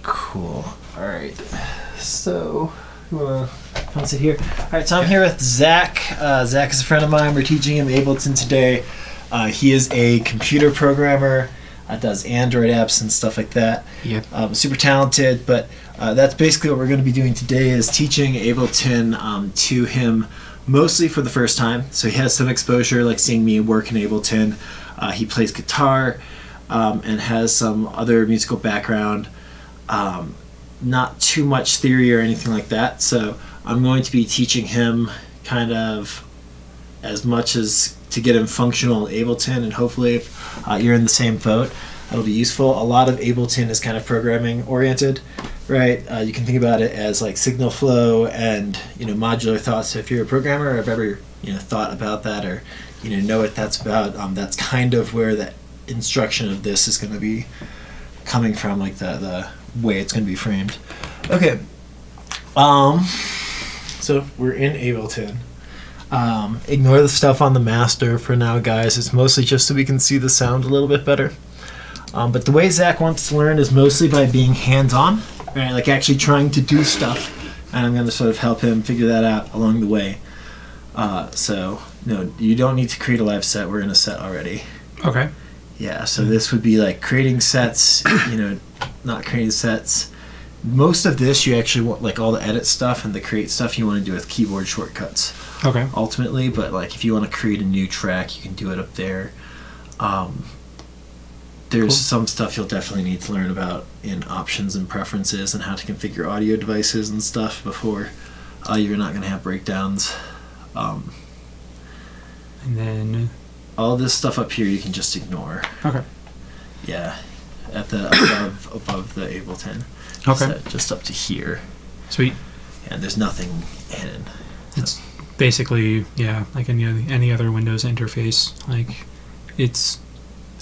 Cool. All right. So, you want to come sit here? All right, so I'm here with Zack. Zack is a friend of mine. We're teaching him Ableton today. He is a computer programmer, does Android apps and stuff like that. Yep. Super talented, but that's basically what we're going to be doing today is teaching Ableton to him mostly for the first time. So he has some exposure, like seeing me work in Ableton. He plays guitar and has some other musical background. Not too much theory or anything like that. So I'm going to be teaching him kind of as much as to get him functional in Ableton, and hopefully if you're in the same boat, that'll be useful. A lot of Ableton is kind of programming oriented, right? You can think about it as like signal flow and modular thoughts. So if you're a programmer or have ever thought about that or know what that's about, that's kind of where the instruction of this is going to be coming from, like the way it's going to be framed. Okay. So we're in Ableton. Ignore the stuff on the master for now, guys. It's mostly just so we can see the sound a little bit better. But the way Zack wants to learn is mostly by being hands-on, right? Like actually trying to do stuff. And I'm going to sort of help him figure that out along the way. So, no, you don't need to create a live set. We're in a set already. Okay. Yeah, so this would be like creating sets, not creating sets. Most of this you actually want, like all the edit stuff and the create stuff you want to do with keyboard shortcuts. Okay. Ultimately, but like if you want to create a new track, you can do it up there. There's some stuff you'll definitely need to learn about in options and preferences and how to configure audio devices and stuff before you're not going to have breakdowns. And then all this stuff up here you can just ignore. Okay. Yeah, at the above the Ableton. Okay. So just up to here. Sweet. And there's nothing hidden. It's basically like any other Windows interface. Like it's.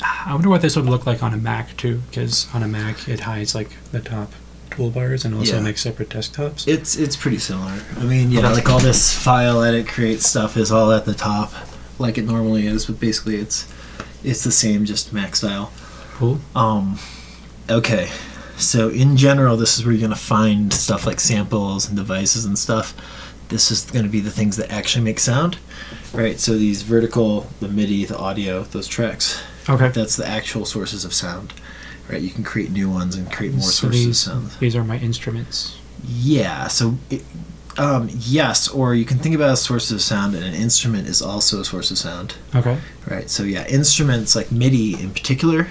I wonder what this would look like on a Mac too, because on a Mac it hides like the top toolbars and also makes separate desktops. It's pretty similar. I mean, like all this file, edit, create stuff is all at the top, like it normally is. But basically, it's the same, just Mac style. Cool. Okay. So in general, this is where you're going to find stuff like samples and devices and stuff. This is going to be the things that actually make sound, right? So these vertical, the Midi, the audio, those tracks. Okay. That's the actual sources of sound, right? You can create new ones and create more sources of sound. These are my instruments. Yeah. So, yes, or you can think about sources of sound, and an instrument is also a source of sound. Okay. Right. So yeah, instruments like Midi in particular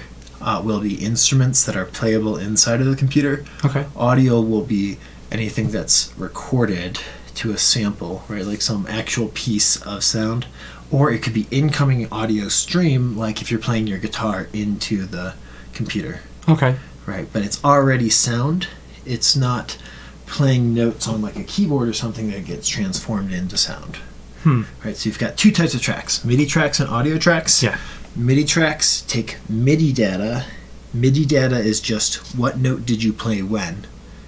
will be instruments that are playable inside of the computer. Okay. Audio will be anything that's recorded to a sample, right? Like some actual piece of sound. Or it could be incoming audio stream, like if you're playing your guitar into the computer. Okay. Right, but it's already sound. It's not playing notes on like a keyboard or something that gets transformed into sound. Right, so you've got two types of tracks, MIDI tracks and audio tracks. Yeah. MIDI tracks take MIDI data. MIDI data is just what note did you play when.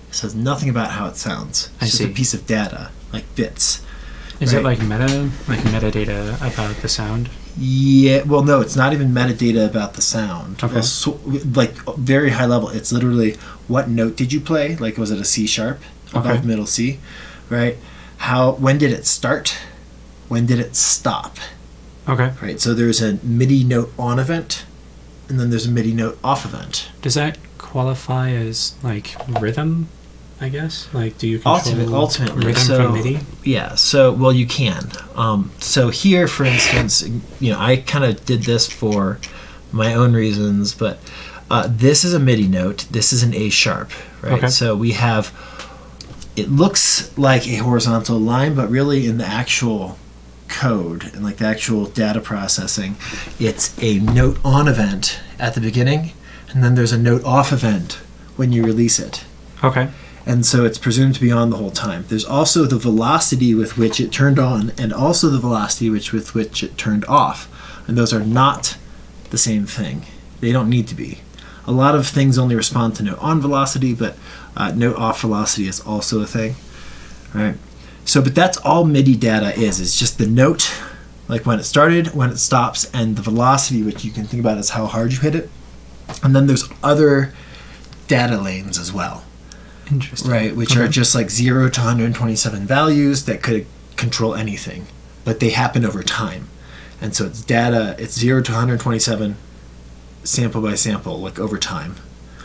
It says nothing about how it sounds. It's just a piece of data, like bits. Is it like metadata about the sound? Yeah, well, no, it's not even metadata about the sound. Okay. So, like very high level, it's literally what note did you play? Like, was it a C sharp above middle C, right? When did it start? When did it stop? Okay. Right. So there's a MIDI note on event, and then there's a MIDI note off event. Does that qualify as like rhythm? I guess, like, do you control ultimately rhythm from MIDI? Yeah, so, well, you can. So here, for instance, I kind of did this for my own reasons, but this is a MIDI note. This is an A sharp, right? Okay. So we have, it looks like a horizontal line, but really in the actual code and like the actual data processing, it's a note on event at the beginning, and then there's a note off event when you release it. Okay. And so it's presumed to be on the whole time. There's also the velocity with which it turned on and also the velocity with which it turned off. And those are not the same thing. They don't need to be. A lot of things only respond to note on velocity, but note off velocity is also a thing. Right? So, but that's all MIDI data is. It's just the note, like when it started, when it stops, and the velocity, which you can think about as how hard you hit it. And then there's other data lanes as well. Interesting. right, which are just like 0 to 127 values that could control anything, but they happen over time. And so it's data, it's 0 to 127 sample by sample, like over time.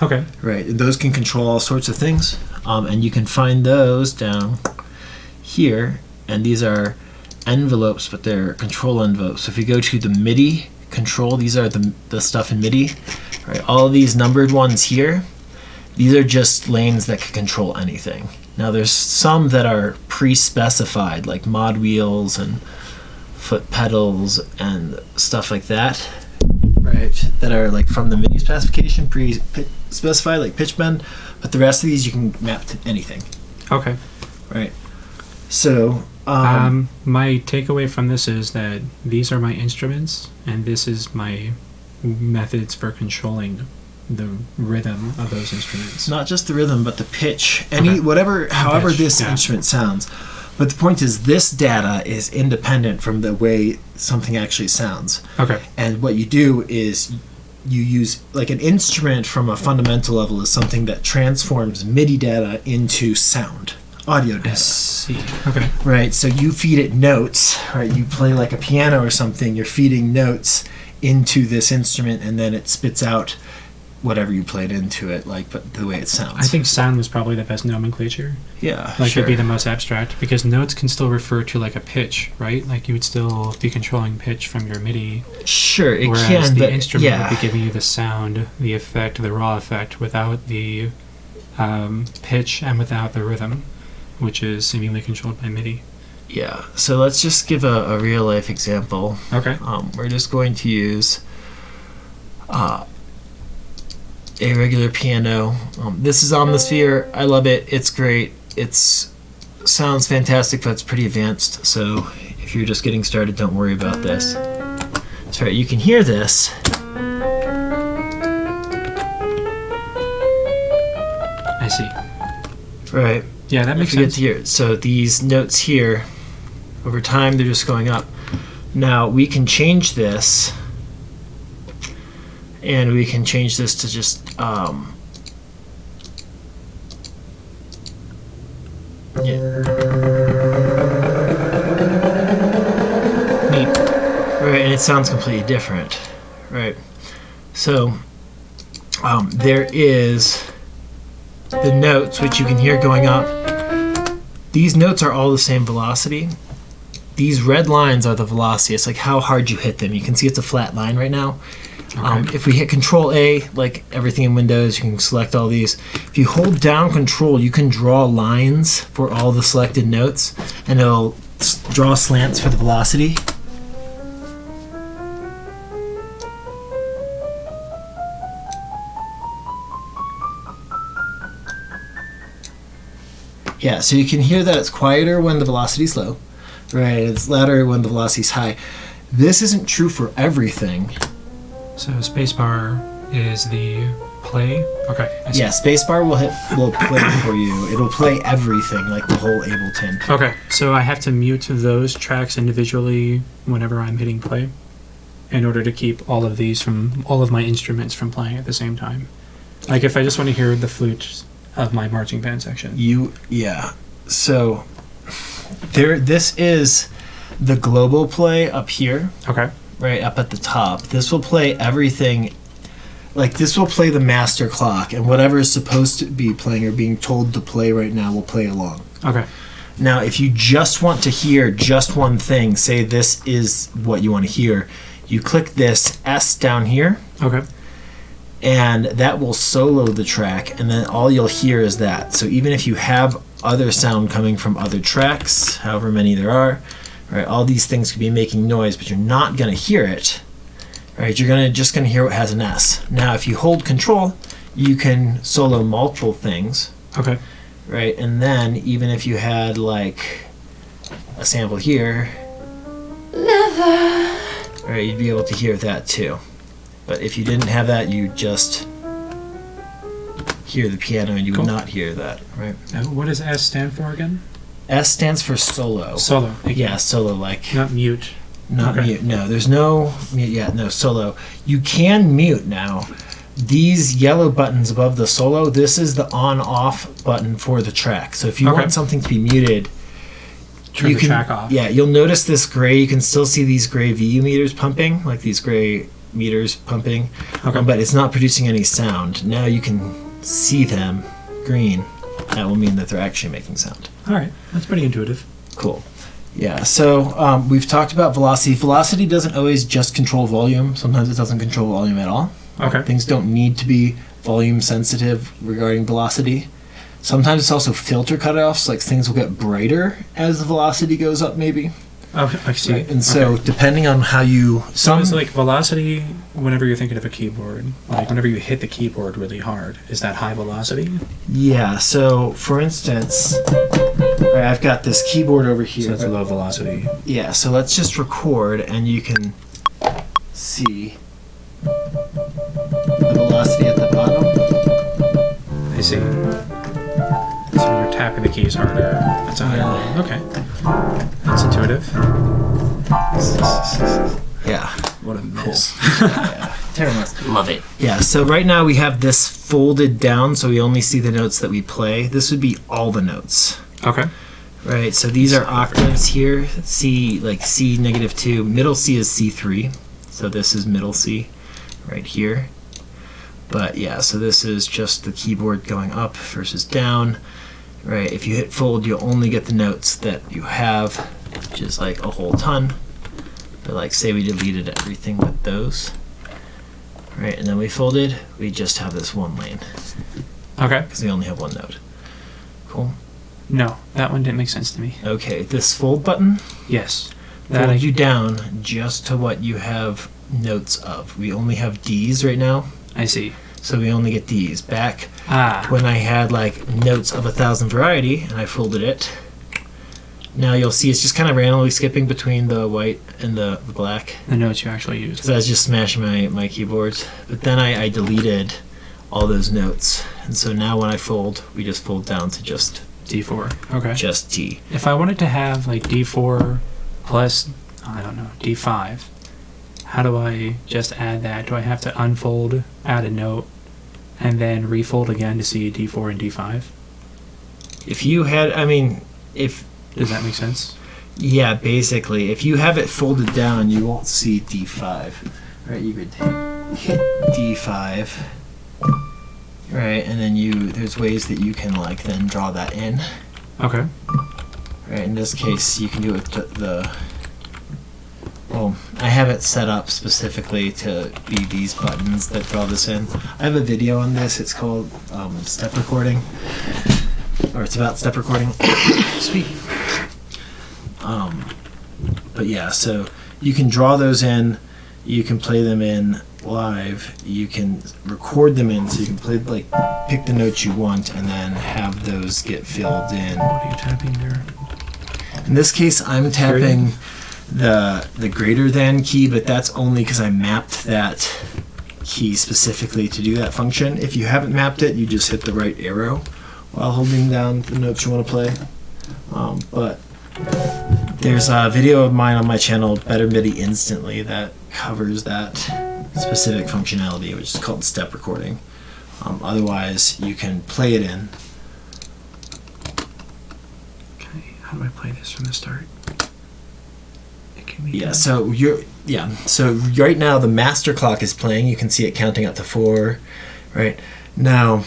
Okay. Right, and those can control all sorts of things, and you can find those down here, and these are envelopes, but they're control envelopes. So if you go to the MIDI control, these are the stuff in MIDI, right? All of these numbered ones here, these are just lanes that can control anything. Now there's some that are pre-specified, like mod wheels and foot pedals and stuff like that, right? That are like from the MIDI specification, pre-specified, like pitch bend. But the rest of these you can map to anything. Okay. Right. So my takeaway from this is that these are my instruments, and this is my methods for controlling the rhythm of those instruments. not just the rhythm, but the pitch, however Pitch, this yeah. instrument sounds. But the point is, this data is independent from the way something actually sounds. Okay. And what you do is you use, like, an instrument from a fundamental level is something that transforms MIDI data into sound, audio I data. see. Okay. Right, so you feed it notes, right? You play like a piano or something, you're feeding notes into this instrument, and then it spits out whatever you played into it, like, but the way it sounds. I think sound was probably the best nomenclature. yeah, Like, sure. it'd be the most abstract, because notes can still refer to, like, a pitch, right? Like, you would still be controlling pitch from your MIDI, Sure, it whereas can, the but instrument yeah. would be giving you the sound, the effect, the raw effect, without the pitch and without the rhythm, which is seemingly controlled by MIDI. Yeah, so let's just give a real life example. Okay. We're just going to use a regular piano. This is on the Sphere. I love it. It's great. It's sounds fantastic, but it's pretty advanced. So if you're just getting started, don't worry about this. That's right. You can hear this. I see. Right. Yeah, that makes If you get sense. to hear it. So these notes here, over time, they're just going up. Now we can change this, and we can change this to just Neat. right, and it sounds completely different, right? So there is the notes, which you can hear going up. These notes are all the same velocity. These red lines are the velocity. It's like how hard you hit them. You can see it's a flat line right now. Okay. If we hit Control A, like everything in Windows, you can select all these. If you hold down Control, you can draw lines for all the selected notes, and it'll draw slants for the velocity. Yeah, so you can hear that it's quieter when the velocity's low, right? It's louder when the velocity's high. This isn't true for everything. So spacebar is the play. Okay. I see. Yeah, spacebar will play for you. It'll play everything, like the whole Ableton. Okay. So I have to mute those tracks individually whenever I'm hitting play, in order to keep all of my instruments from playing at the same time. Like if I just want to hear the flute of my marching band section. Yeah. So this is the global play up here, Okay. right up at the top. This will play everything. Like this will play the master clock, and whatever is supposed to be playing or being told to play right now will play along. Okay. Now, if you just want to hear just one thing, say this is what you want to hear, you click this S down here, Okay. and that will solo the track, and then all you'll hear is that. So even if you have other sound coming from other tracks, however many there are, right, all these things could be making noise, but you're not going to hear it, right? You're just going to hear what has an S. Now, if you hold Control, you can solo multiple things, Okay. right? And then even if you had like a sample here, right, you'd be able to hear that too. But if you didn't have that, you just hear the piano and you Cool. would not hear that, right? What does S stand for again? S stands for solo. Solo. Thank you. Yeah, solo, like Not mute. not okay. mute. No, there's no mute yet. No, solo. You can mute now. these yellow buttons above the solo, this is the on-off button for the track. So if you want something to be muted, Turn the track off. Yeah, you'll notice this gray. You can still see these gray VU meters pumping, like these gray meters pumping, but it's not producing any sound. Now you can see them green. That will mean that they're actually making sound. All right, that's pretty intuitive. Cool. Yeah, so we've talked about velocity. Velocity doesn't always just control volume. Sometimes it doesn't control volume at all. Okay. Things don't need to be volume sensitive regarding velocity. Sometimes it's also filter cutoffs, like things will get brighter as the velocity goes up, maybe. Oh, I see. Right? And so, depending on how you... So it's like velocity, whenever you're thinking of a keyboard, like whenever you hit the keyboard really hard, is that high velocity? Yeah, so for instance, right, I've got this keyboard over here. So that's a low velocity. Yeah, so let's just record and you can see the velocity at the bottom. I see. So when you're tapping the keys harder, that's a higher volume. Okay. That's intuitive. Yeah. What a mess. Yeah. Terrible. Love it. Yeah, so right now we have this folded down so we only see the notes that we play. This would be all the notes. Okay. Right, so these are octaves here. C, like C -2. Middle C is C3. So this is middle C right here. But yeah, so this is just the keyboard going up versus down. Right, if you hit fold, you'll only get the notes that you have, which is like a whole ton. But like, say we deleted everything but those. Right, and then we folded, we just have this one lane. Okay. Because we only have one note. Cool. No, that one didn't make sense to me. Okay, this fold button Yes. folds you down just to what you have notes of. We only have D's right now. I see. So we only get D's. Back Ah. when I had like notes of 1,000 variety and I folded it, now you'll see it's just kind of randomly skipping between the white and the black. The notes you actually used. Because I was just smashing my keyboards. But then I deleted all those notes. And so now when I fold, we just fold down to just D4. Okay. just D. If I wanted to have like D4 plus, I don't know, D5, how do I just add that? Do I have to unfold, add a note, and then refold again to see D4 and D5? If you had, I mean, if... Does that make sense? Yeah, basically. If you have it folded down, you won't see D5. Right, you could hit D5. Right, and then there's ways that you can like then draw that in. Okay. Right, in this case, you can do it to well, I have it set up specifically to be these buttons that draw this in. I have a video on this. It's called step recording, or it's about step recording. Sweet. But yeah, so you can draw those in. You can play them in live. You can record them in, so you can play pick the notes you want and then have those get filled in. What are you tapping there? In this case, I'm tapping the greater than key, but that's only because I mapped that key specifically to do that function. If you haven't mapped it, you just hit the right arrow while holding down the notes you want to play. But there's a video of mine on my channel, Better Midi Instantly, that covers that specific functionality, which is called step recording. Otherwise, you can play it in. Okay, how do I play this from the start? Yeah, so so right now the master clock is playing. You can see it counting up to 4. Right now,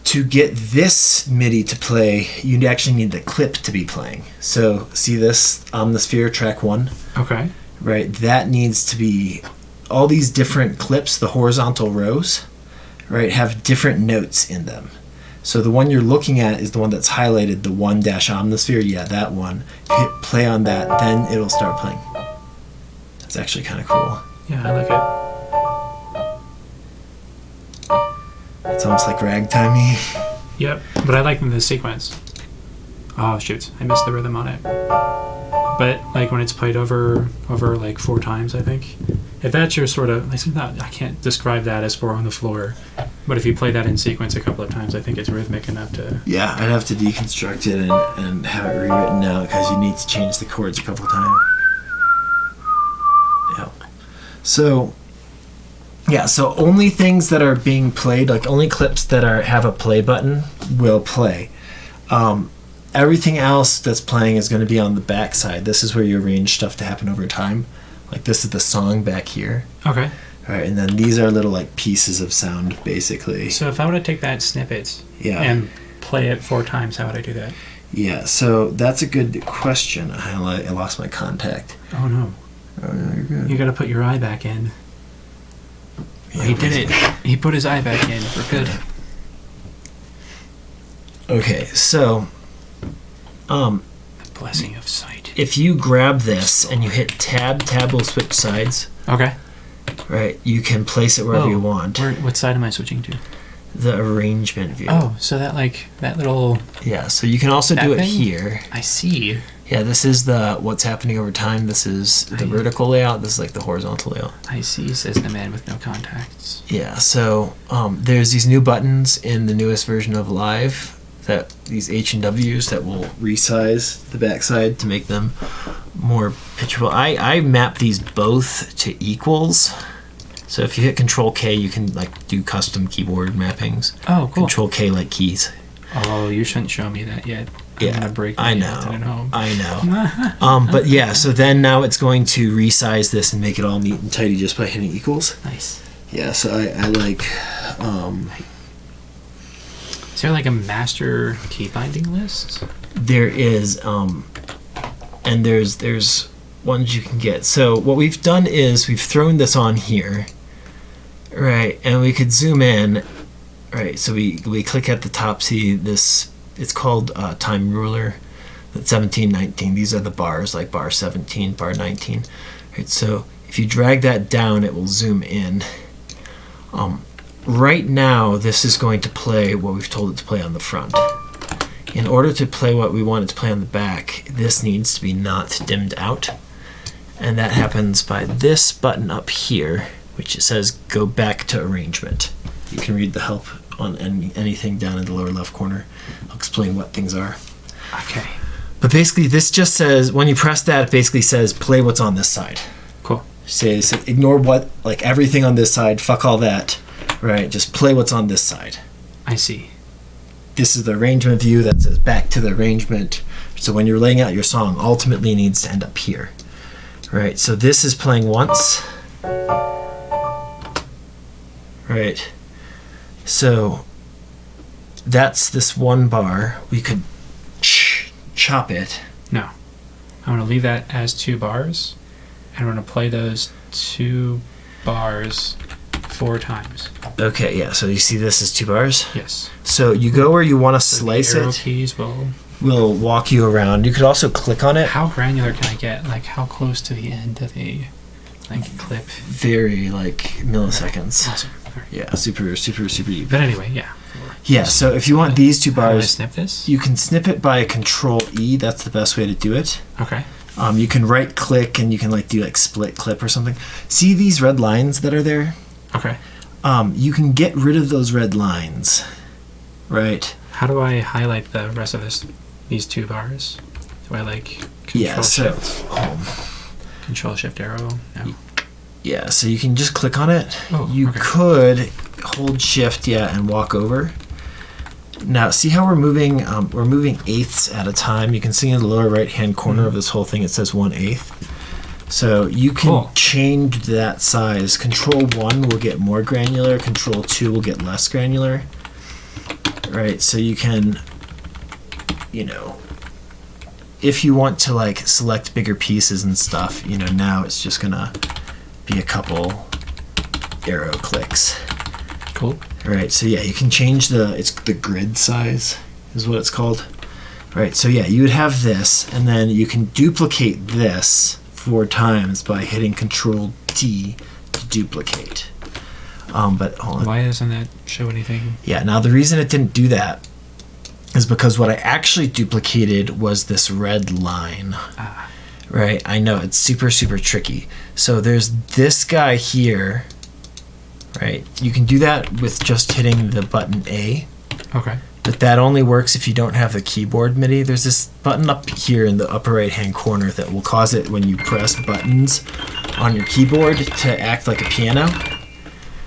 to get this MIDI to play, you actually need the clip to be playing. So see this Omnisphere track 1. Okay. Right, that needs to be all these different clips. The horizontal rows, right, have different notes in them. So the one you're looking at is the one that's highlighted, the 1 dash Omnisphere. Yeah, that one. Hit play on that, then it'll start playing. That's actually kind of cool. Yeah, I like it. It's almost like ragtimey. Yep, but I like the sequence. Oh shoot, I missed the rhythm on it. But like when it's played over like 4 times, I think. If that's your sort of, I can't describe that as 4 on the floor. But if you play that in sequence a couple of times, I think it's rhythmic enough to... Yeah, I'd have to deconstruct it and have it rewritten now because you need to change the chords a couple times. Yeah. So, Yeah, so only things that are being played, like only clips that have a play button will play. Everything else that's playing is going to be on the back side. This is where you arrange stuff to happen over time. Like this is the song back here. Okay. All right, and then these are little like pieces of sound, basically. So if I were to take that snippet and play it 4 times, how would I do that? Yeah, so that's a good question. I lost my contact. Oh no. Oh, no, you're good. You got to put your eye back in. Yeah, He did it. He put his eye back in. We're good. Okay, so The blessing of sight. if you grab this and you hit tab will switch sides. Okay. Right, you can place it wherever you want. What side am I switching to? The arrangement view. Oh, so that little... Yeah, so you can also do it thing? here. I see. Yeah, this is the what's happening over time. This is the vertical layout. This is like the horizontal layout. I see, says the man with no contacts. Yeah, so there's these new buttons in the newest version of Live, that these H&Ws that will resize the backside to make them more pitchable. I map these both to equals. So if you hit Control K, you can like do custom keyboard mappings. Oh, cool. Control K like keys. Oh, you shouldn't show me that yet. I'm gonna break I know. At home. I know. But yeah, so then now it's going to resize this and make it all neat and tidy just by hitting equals. Nice. Yeah, so I like. Is there like a master key binding list? There is, and there's ones you can get. So what we've done is we've thrown this on here, right? And we could zoom in, right? So we click at the top. See this? It's called time ruler. That's 17, 19. These are the bars, like bar 17, bar 19. Right. So if you drag that down, it will zoom in. Right now, this is going to play what we've told it to play on the front. In order to play what we want it to play on the back, this needs to be not dimmed out. And that happens by this button up here, which it says go back to arrangement. You can read the help on anything down in the lower left corner. I'll explain what things are. Okay. But basically, this just says, when you press that, it basically says play what's on this side. Cool. Says ignore everything on this side, fuck all that. Right, just play what's on this side. I see. This is the arrangement view that says back to the arrangement. So when you're laying out your song, ultimately it needs to end up here. Right, so this is playing once. Right. So that's this one bar. We could chop it. No. I'm going to leave that as 2 bars. And we're going to play those 2 bars 4 times. Okay, yeah, so you see this is 2 bars? Yes. So you go where you want to slice the arrow it. keys will Walk you around. You could also click on it. How granular can I get? Like, how close to the end of the clip? Very, milliseconds. Awesome. Right. Yeah, super deep. But anyway, yeah. Yeah, so if you want these 2 How do I bars, snip this? you can snip it by Control E. That's the best way to do it. Okay. You can right click and you can do split clip or something. See these red lines that are there? Okay. You can get rid of those red lines, right? How do I highlight the rest of these 2 bars? Do I Yeah, so Control Shift arrow? No. yeah, so you can just click on it. Oh, you okay. could hold Shift, and walk over. Now, see how we're moving? We're moving eighths at a time. You can see in the lower right-hand corner of this whole thing, it says 1/8. So you can change that size. Control 1 will get more granular. Control 2 will get less granular. Right, so you can, if you want to select bigger pieces and stuff, now it's just gonna be a couple arrow clicks. Cool. Right, so yeah, you can change it's the grid size is what it's called. Right, so yeah, you would have this, and then you can duplicate this 4 times by hitting Control D to duplicate. But hold on. Why doesn't that show anything? Yeah, now the reason it didn't do that is because what I actually duplicated was this red line. Right, I know, it's super tricky. So there's this guy here, right? You can do that with just hitting the button A. Okay. But that only works if you don't have the keyboard MIDI. There's this button up here in the upper right-hand corner that will cause it when you press buttons on your keyboard to act like a piano.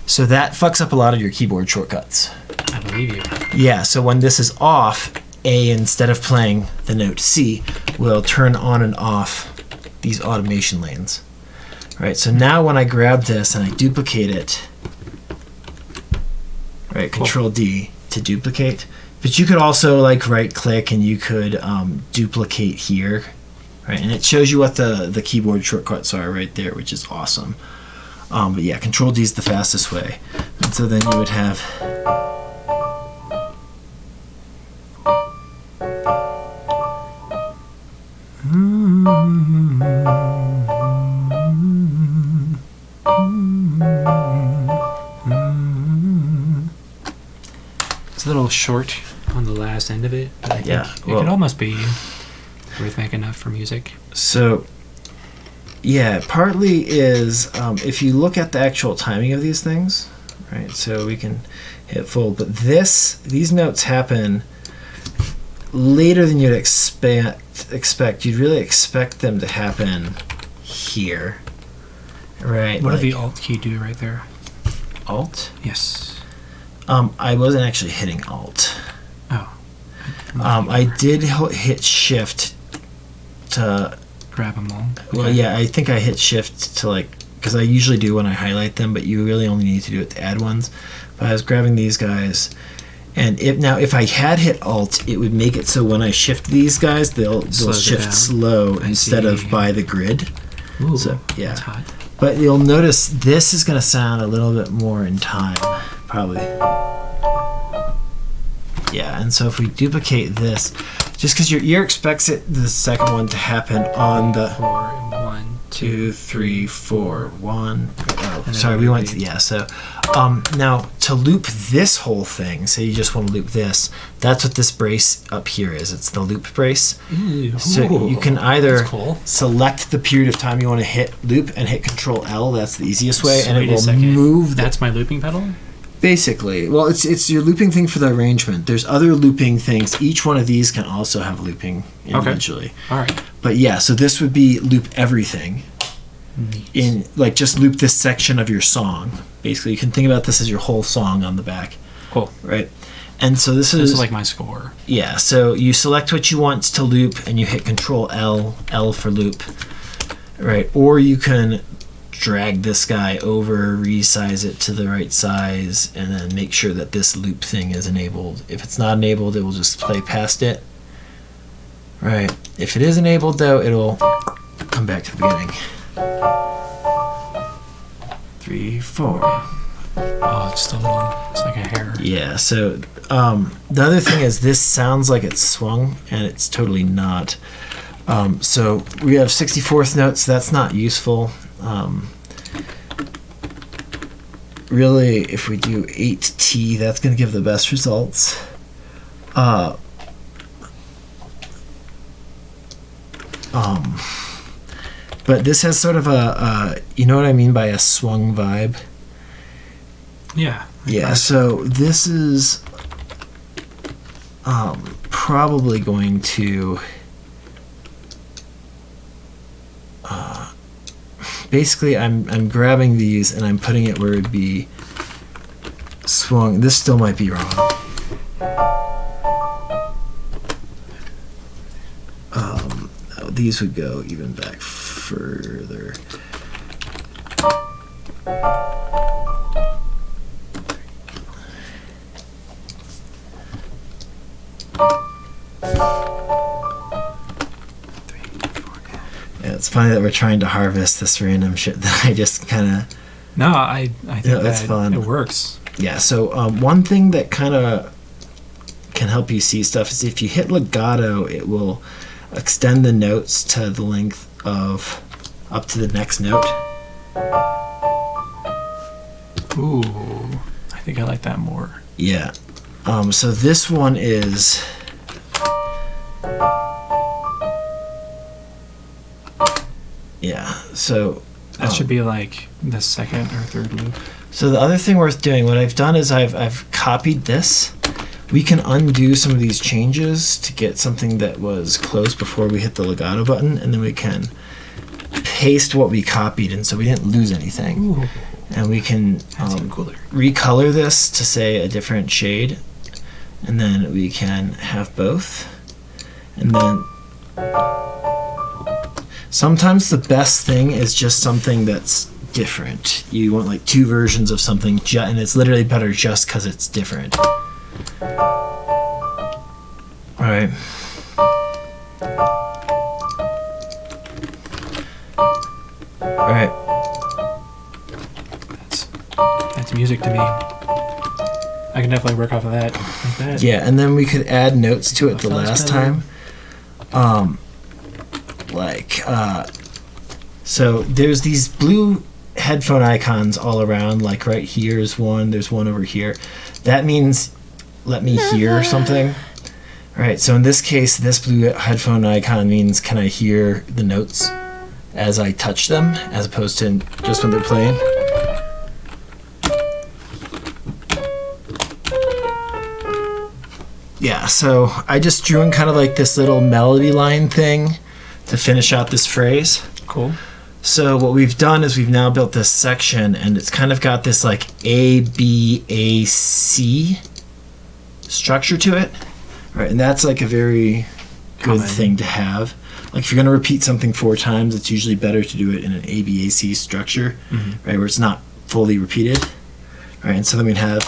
So that fucks up a lot of your keyboard shortcuts. I believe you. Yeah, so when this is off, A, instead of playing the note C, will turn on and off these automation lanes. Right, so now when I grab this and I duplicate it, right, Cool. Control D to duplicate. But you could also like right click and you could duplicate here, right? And it shows you what the keyboard shortcuts are right there, which is awesome. But yeah, Control D is the fastest way. And so then you would have It's a little short on the last end of it, but I think Yeah, it well- could almost be rhythmic enough for music. so. Yeah, partly is if you look at the actual timing of these things, right? So we can hit full, but these notes happen later than you'd expect. You'd really expect them to happen here, right? What did the Like Alt key do right there? Alt? Yes. I wasn't actually hitting Alt. Oh. I did hit Shift to. Grab them all. Well, Okay. yeah, I think I hit Shift to like, because I usually do when I highlight them, but you really only need to do it to add ones. But I was grabbing these guys, and if I had hit Alt, it would make it so when I shift these guys, they'll Slows it shift down. slow I instead see. of by the grid. Ooh, So, yeah. that's hot. But you'll notice this is going to sound a little bit more in time, probably. Yeah, and so if we duplicate this, just because your ear expects the second one to happen on the 4 and 1, 2, 3, 4, 1. Oh, then sorry, we it'll went be- to so. Now to loop this whole thing, say you just want to loop this. That's what this brace up here is. It's the loop brace. Ooh, So you can either that's cool. select the period of time you want to hit loop and hit Control L. That's the easiest way, So and wait it a will second. move. That's my looping pedal? Basically, well, it's your looping thing for the arrangement. There's other looping things. Each one of these can also have looping individually. All right. But yeah, so this would be loop everything. Neat. In like just loop this section of your song. Basically, you can think about this as your whole song on the back, Cool. right? And so this This is is like my score. yeah. So you select what you want to loop, and you hit Control L for loop, right? Or you can drag this guy over, resize it to the right size, and then make sure that this loop thing is enabled. If it's not enabled, it will just play past it. Right. If it is enabled, though, it'll come back to the beginning. 3, 4. Oh, it's it's like a hair. Yeah, so the other thing is this sounds like it's swung, and it's totally not. So we have 64th notes, so that's not useful. Really, if we do 8T, that's going to give the best results. But this has sort of a you know what I mean by a swung vibe? Yeah. Yeah, so this is probably going to basically I'm grabbing these and I'm putting it where it'd be swung. This still might be wrong. These would go even back further. Yeah, it's funny that we're trying to harvest this random shit that I just kind of. No, I think Yeah, that's fun. it works. Yeah, so one thing that kind of can help you see stuff is if you hit legato, it will extend the notes to the length of up to the next note. Ooh, I think I like that more. Yeah. So this one is. Yeah, so. That should be like the second or third loop. So the other thing worth doing, what I've done is I've copied this. We can undo some of these changes to get something that was close before we hit the legato button, and then we can paste what we copied, and so we didn't lose anything. Ooh. And we can That's even cooler. recolor this to say a different shade, and then we can have both. And then sometimes the best thing is just something that's different. You want like two versions of something, and it's literally better just because it's different. Alright. Alright. That's music to me. I can definitely work off of that like that. Yeah, and then we could add notes to it the last time. So there's these blue headphone icons all around, like right here is one, there's one over here. That means let me hear something. Alright, so in this case, this blue headphone icon means can I hear the notes as I touch them, as opposed to just when they're playing. Yeah, so I just drew in kind of like this little melody line thing to finish out this phrase. Cool. So what we've done is we've now built this section, and it's kind of got this like A, B, A, C structure to it. Right, and that's like a very good thing to have. Like if you're going to repeat something 4 times, it's usually better to do it in an A, B, A, C structure, right, where it's not fully repeated. All right, and so then we'd have...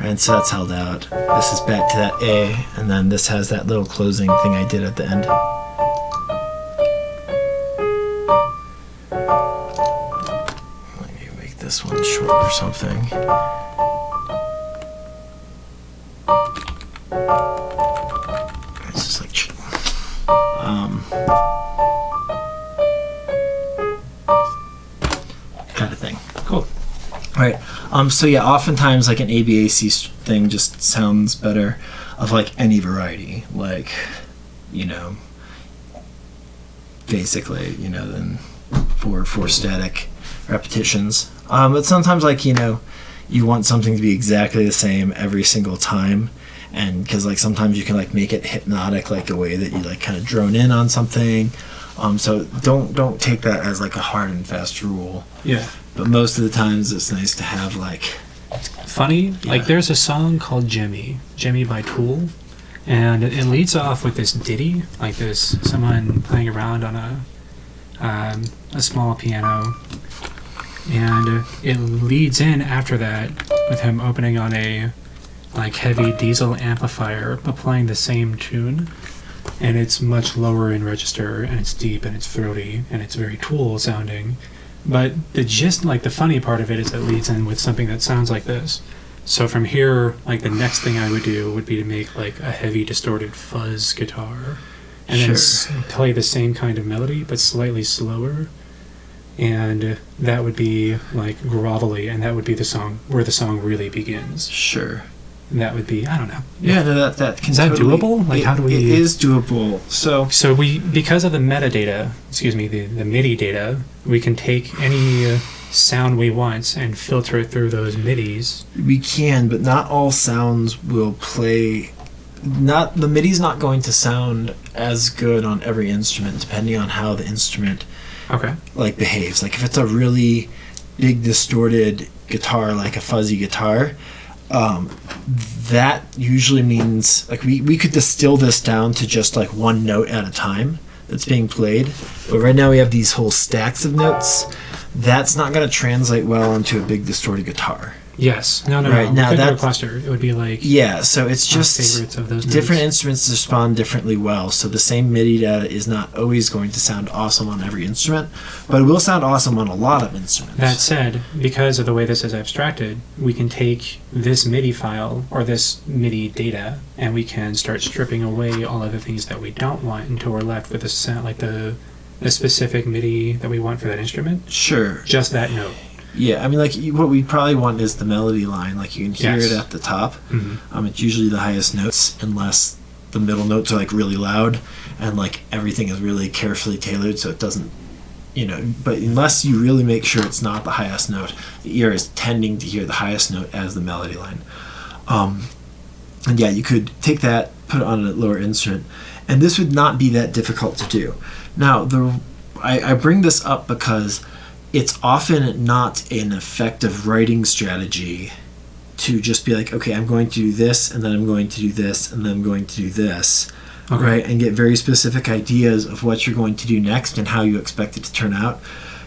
And so that's held out. This is back to that A, and then this has that little closing thing I did at the end. Maybe make this one short or something. It's just like kind of thing. Cool. Right. So yeah, oftentimes like an ABAC thing just sounds better of like any variety, like, you know, basically, you know, than for static repetitions. But sometimes, like, you know, you want something to be exactly the same every single time, and because like sometimes you can like make it hypnotic, like a way that you like kind of drone in on something. So don't take that as like a hard and fast rule. Yeah. But most of the times it's nice to have like... Funny, like there's a song called Jimmy by Tool, and it leads off with this ditty, like this someone playing around on a small piano, and it leads in after that with him opening on a like heavy diesel amplifier but playing the same tune, and it's much lower in register, and it's deep and it's throaty and it's very Tool sounding. But the gist, like the funny part of it, is it leads in with something that sounds like this. So from here, like the next thing I would do would be to make like a heavy distorted fuzz guitar, and then play the same kind of melody but slightly slower, and that would be like grovelly, and that would be the song where the song really begins. Sure. And that would be, I don't know. Yeah, no, that can is that totally, doable? Like, how do we? It is doable. So we, because of the metadata, the MIDI data, we can take any sound we want and filter it through those MIDIs. We can, but not all sounds will play. The MIDI's not going to sound as good on every instrument, depending on how the instrument like behaves. Like if it's a really big distorted guitar, like a fuzzy guitar. That usually means like we could distill this down to just like one note at a time that's being played, but right now we have these whole stacks of notes. That's not going to translate well onto a big distorted guitar. Yes. No. Right now, that's a cluster. It would be like so it's just favorites of those different notes. Instruments respond differently well. So the same MIDI data is not always going to sound awesome on every instrument, but it will sound awesome on a lot of instruments. That said, because of the way this is abstracted, we can take this MIDI file or this MIDI data, and we can start stripping away all of the things that we don't want until we're left with a sound like the specific MIDI that we want for that instrument. Sure. Just that note. Yeah, I mean, like, what we probably want is the melody line. Like, you can hear it at the top. Mm-hmm. It's usually the highest notes, unless the middle notes are, like, really loud, and, like, everything is really carefully tailored so it doesn't, you know, but unless you really make sure it's not the highest note, the ear is tending to hear the highest note as the melody line. And, yeah, you could take that, put it on a lower instrument, And this would not be that difficult to do. Now, I bring this up because it's often not an effective writing strategy to just be like, okay, I'm going to do this, and then I'm going to do this, and then I'm going to do this, Okay. right? And get very specific ideas of what you're going to do next and how you expect it to turn out.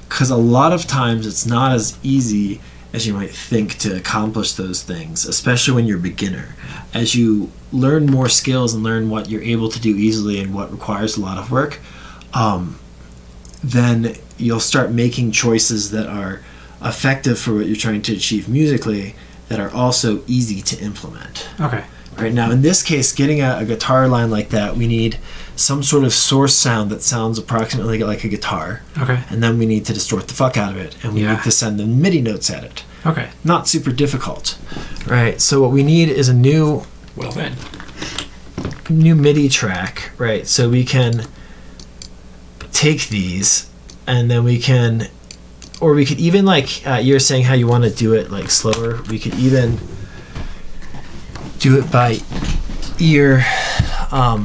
Because a lot of times it's not as easy as you might think to accomplish those things, especially when you're a beginner. As you learn more skills and learn what you're able to do easily and what requires a lot of work, then you'll start making choices that are effective for what you're trying to achieve musically that are also easy to implement. Okay. Right now, in this case, getting a guitar line like that, we need some sort of source sound that sounds approximately like a guitar. Okay. And then we need to distort the fuck out of it, and we need to send the MIDI notes at it. Okay. Not super difficult. Right, so what we need is a new MIDI track, right? So we can take these, and then we can, or we could even, like you're saying how you want to do it like slower, we could even do it by ear.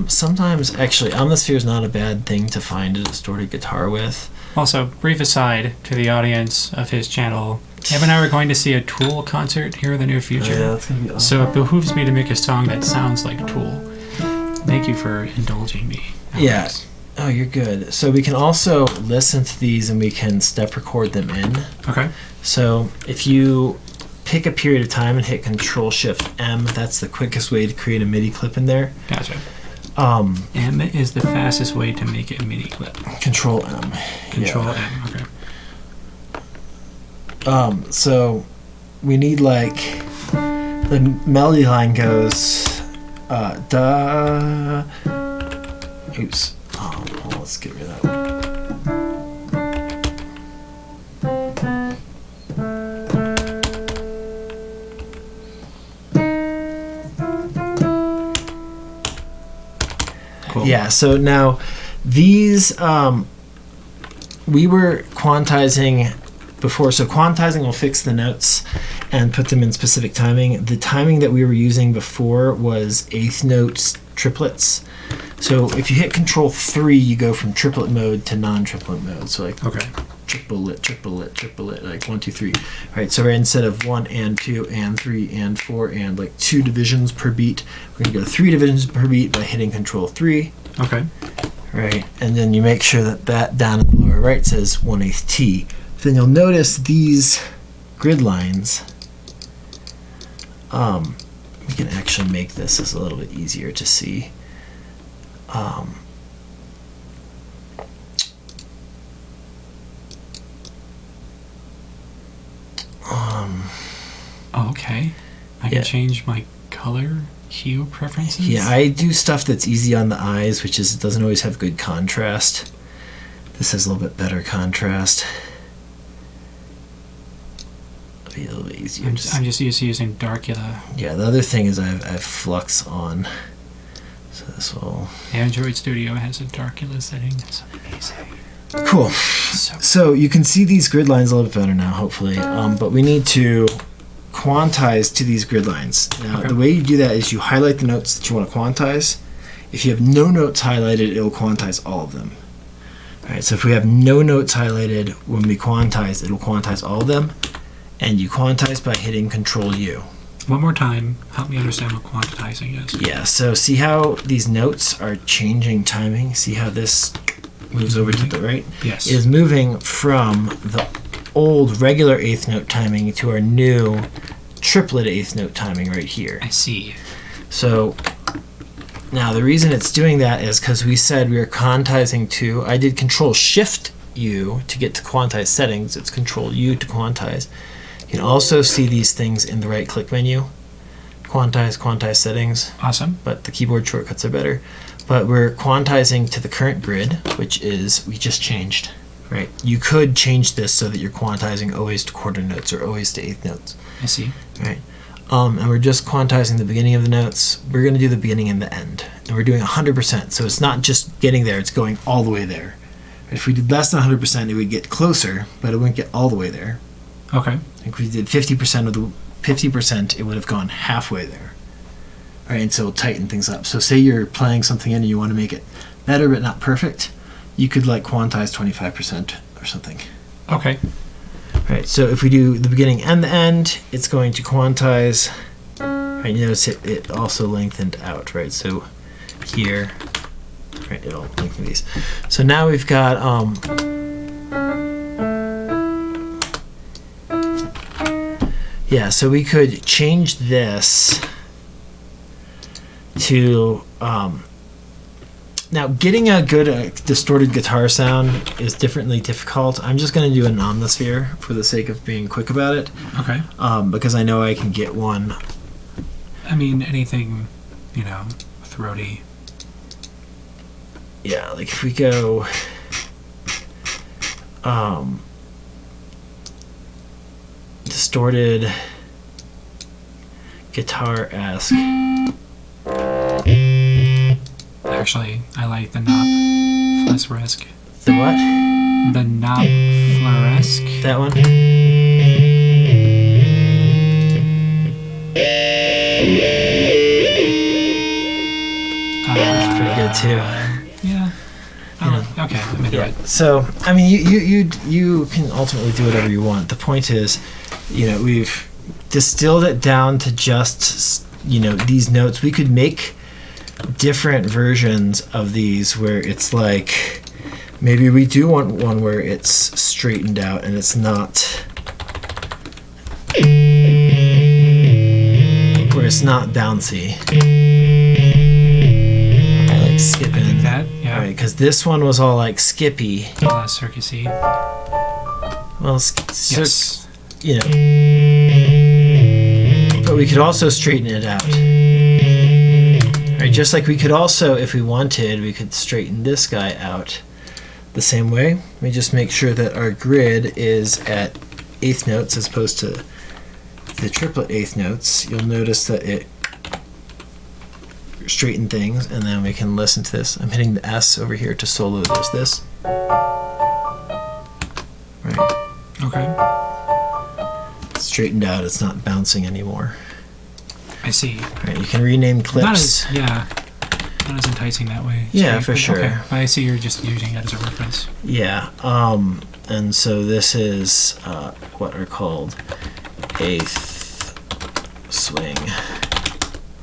Sometimes, actually, Omnisphere is not a bad thing to find a distorted guitar with. Also, brief aside to the audience of his channel, Ev and I are going to see a Tool concert here in the near future. Yeah, that's gonna be awesome. So it behooves me to make a song that sounds like Tool. Thank you for indulging me. Yeah. Oh, you're good. So we can also listen to these and we can step record them in. Okay. So if you pick a period of time and hit Control-Shift-M, that's the quickest way to create a MIDI clip in there. Gotcha. M is the fastest way to make a MIDI clip. Control-M. Control-M, okay. So we need, like, the melody line goes da. Oops. Oh, well, let's get rid of that one. Cool. Yeah, so now these, we were quantizing before, so quantizing will fix the notes and put them in specific timing. The timing that we were using before was eighth notes triplets. So if you hit Control-3, you go from triplet mode to non-triplet mode. So like triplet, like 1, 2, 3. All right, so instead of 1 and 2 and 3 and 4 and like 2 divisions per beat, we're gonna go 3 divisions per beat by hitting Control-3. Okay. Right, and then you make sure that down in the lower right says 1/8 T. Then you'll notice these grid lines. We can actually make this a little bit easier to see. Okay. I can change my color hue preferences? Yeah, I do stuff that's easy on the eyes, which is it doesn't always have good contrast. This has a little bit better contrast. It'll be a little bit easier. I'm just used to using Darkula. Yeah, the other thing is I have flux on. So this will... Android Studio has a Darkula setting. It's amazing. Cool. So you can see these grid lines a little bit better now, hopefully. But we need to quantize to these grid lines. Now, the way you do that is you highlight the notes that you want to quantize. If you have no notes highlighted, it will quantize all of them. All right, so if we have no notes highlighted, when we quantize, it will quantize all of them. And you quantize by hitting Control-U. One more time, help me understand what quantizing is. Yeah, so see how these notes are changing timing? See how this moves over to the right? Yes. It is moving from the old regular eighth note timing to our new triplet eighth note timing right here. I see. So now the reason it's doing that is because we said we were quantizing to, I did Control-Shift-U to get to quantize settings. It's Control-U to quantize. You can also see these things in the right-click menu. Quantize settings. Awesome. But the keyboard shortcuts are better. But we're quantizing to the current grid, which is, we just changed, right? You could change this so that you're quantizing always to quarter notes or always to eighth notes. I see. Right. And we're just quantizing the beginning of the notes. We're going to do the beginning and the end. And we're doing 100%. So it's not just getting there, it's going all the way there. If we did less than 100%, it would get closer, but it wouldn't get all the way there. Okay. If we did 50% of the 50%, it would have gone halfway there. All right, and so it'll tighten things up. So say you're playing something in and you want to make it better but not perfect, you could like quantize 25% or something. Okay. All right, so if we do the beginning and the end, it's going to quantize. Right, you notice it also lengthened out, right? So here, right, it'll lengthen these. So now we've got yeah, so we could change this to now getting a good distorted guitar sound is differently difficult. I'm just going to do an omnisphere for the sake of being quick about it. Okay. Because I know I can get one. I mean, anything, throaty. Yeah, like if we go distorted guitar-esque. Actually, I like the knob fluoresque. The what? The knob fluoresque. That one? That's pretty good too. Yeah. Okay, let me do it. So, I mean, you can ultimately do whatever you want. The point is, we've distilled it down to just, these notes. We could make different versions of these where it's like, maybe we do want one where it's straightened out and it's not, where it's not bouncy. I like skipping. I think that, yeah. Right, because this one was all like skippy. Circusy. Well, Yes. But we could also straighten it out. Right, just like we could also, if we wanted, we could straighten this guy out the same way. Let me just make sure that our grid is at eighth notes as opposed to the triplet eighth notes. You'll notice that it straighten things, and then we can listen to this. I'm hitting the S over here to solo. There's this. Right. Okay. It's straightened out. It's not bouncing anymore. I see. Right. You can rename clips. Not as enticing that way. Yeah, for sure. Okay. But I see you're just using it as a reference. Yeah. And so this is what are called eighth swing.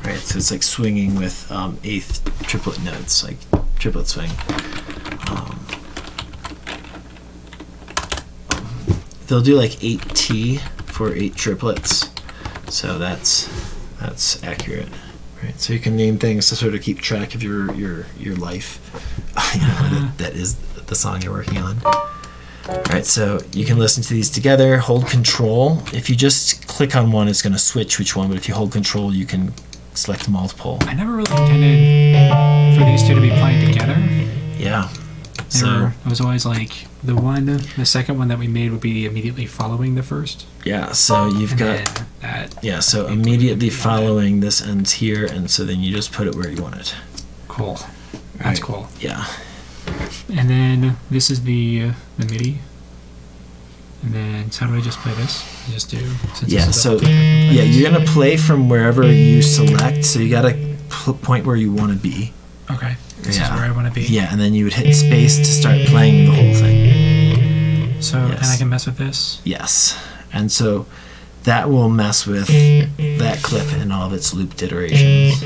Right, so it's like swinging with eighth triplet notes, like triplet swing. They'll do like 8T for 8 triplets, so that's accurate. Right, so you can name things to sort of keep track of your life. That is the song you're working on. All right, so you can listen to these together. Hold Control. If you just click on one, it's going to switch which one. But if you hold Control, you can select multiple. I never really intended for these two to be playing together. Yeah. It was always like the second one that we made would be immediately following the first. Yeah, so you've got that. Yeah, so immediately following this ends here, and so then you just put it where you want it. Cool. That's Right. cool. Yeah. And then this is the Midi. And then so how do I just play this? I just do. Yeah. So yeah, you're gonna play from wherever you select. So you gotta point where you want to be. Okay. This is where I want to be. Yeah, and then you would hit space to start playing the whole thing. So Yes. and I can mess with this. Yes, and so that will mess with that clip and all of its looped iterations.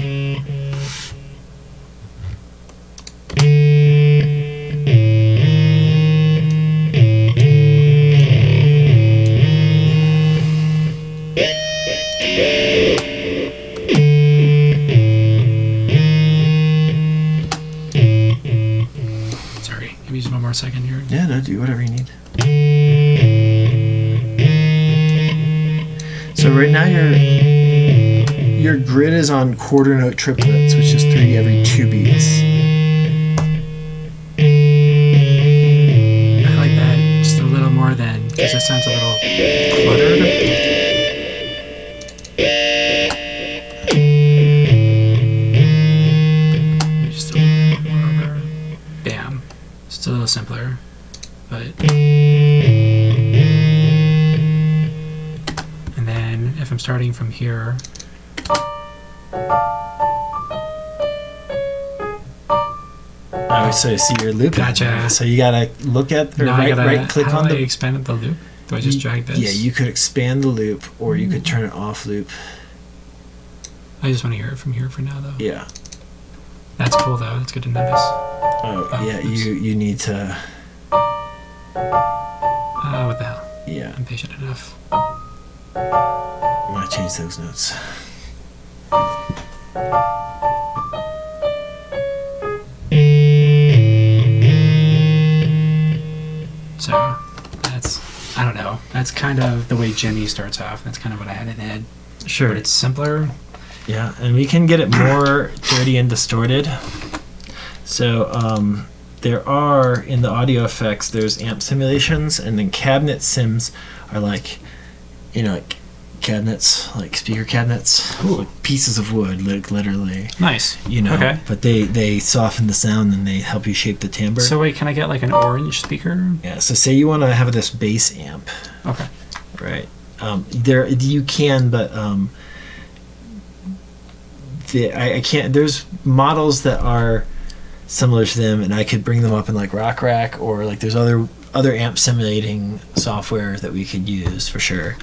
Sorry, give me just one more second here. Yeah, no, do whatever you need. So right now your grid is on quarter note triplets, which is 3 every 2 beats. I like that just a little more than, because it sounds a little cluttered. Just a little more over. Bam. Just a little simpler, but. And then if I'm starting from here, Oh, so you see your loop. Gotcha. So you gotta look at or Now I gotta, right click how on do I the. expand the loop? Do I just drag this? Yeah, you could expand the loop, or you could turn it off loop. I just want to hear it from here for now, though. Yeah. That's cool, though. That's good to notice. Oh, yeah. Oops. You need to. What the hell? Yeah. I'm patient enough. I want to change those notes. So that's, I don't know. That's kind of the way Jimmy starts off. That's kind of what I had in head. Sure. But it's simpler. Yeah, and we can get it more dirty and distorted. So there are, in the audio effects, there's amp simulations, and then cabinet sims are like, like cabinets, like speaker cabinets, like pieces of wood, like literally. Nice. Okay. But they soften the sound and they help you shape the timbre. So wait, can I get like an orange speaker? Yeah, so say you want to have this bass amp. Okay. Right. There you can, but I can't. There's models that are similar to them, and I could bring them up in like Rock Rack, or like there's other amp simulating software that we could use for sure.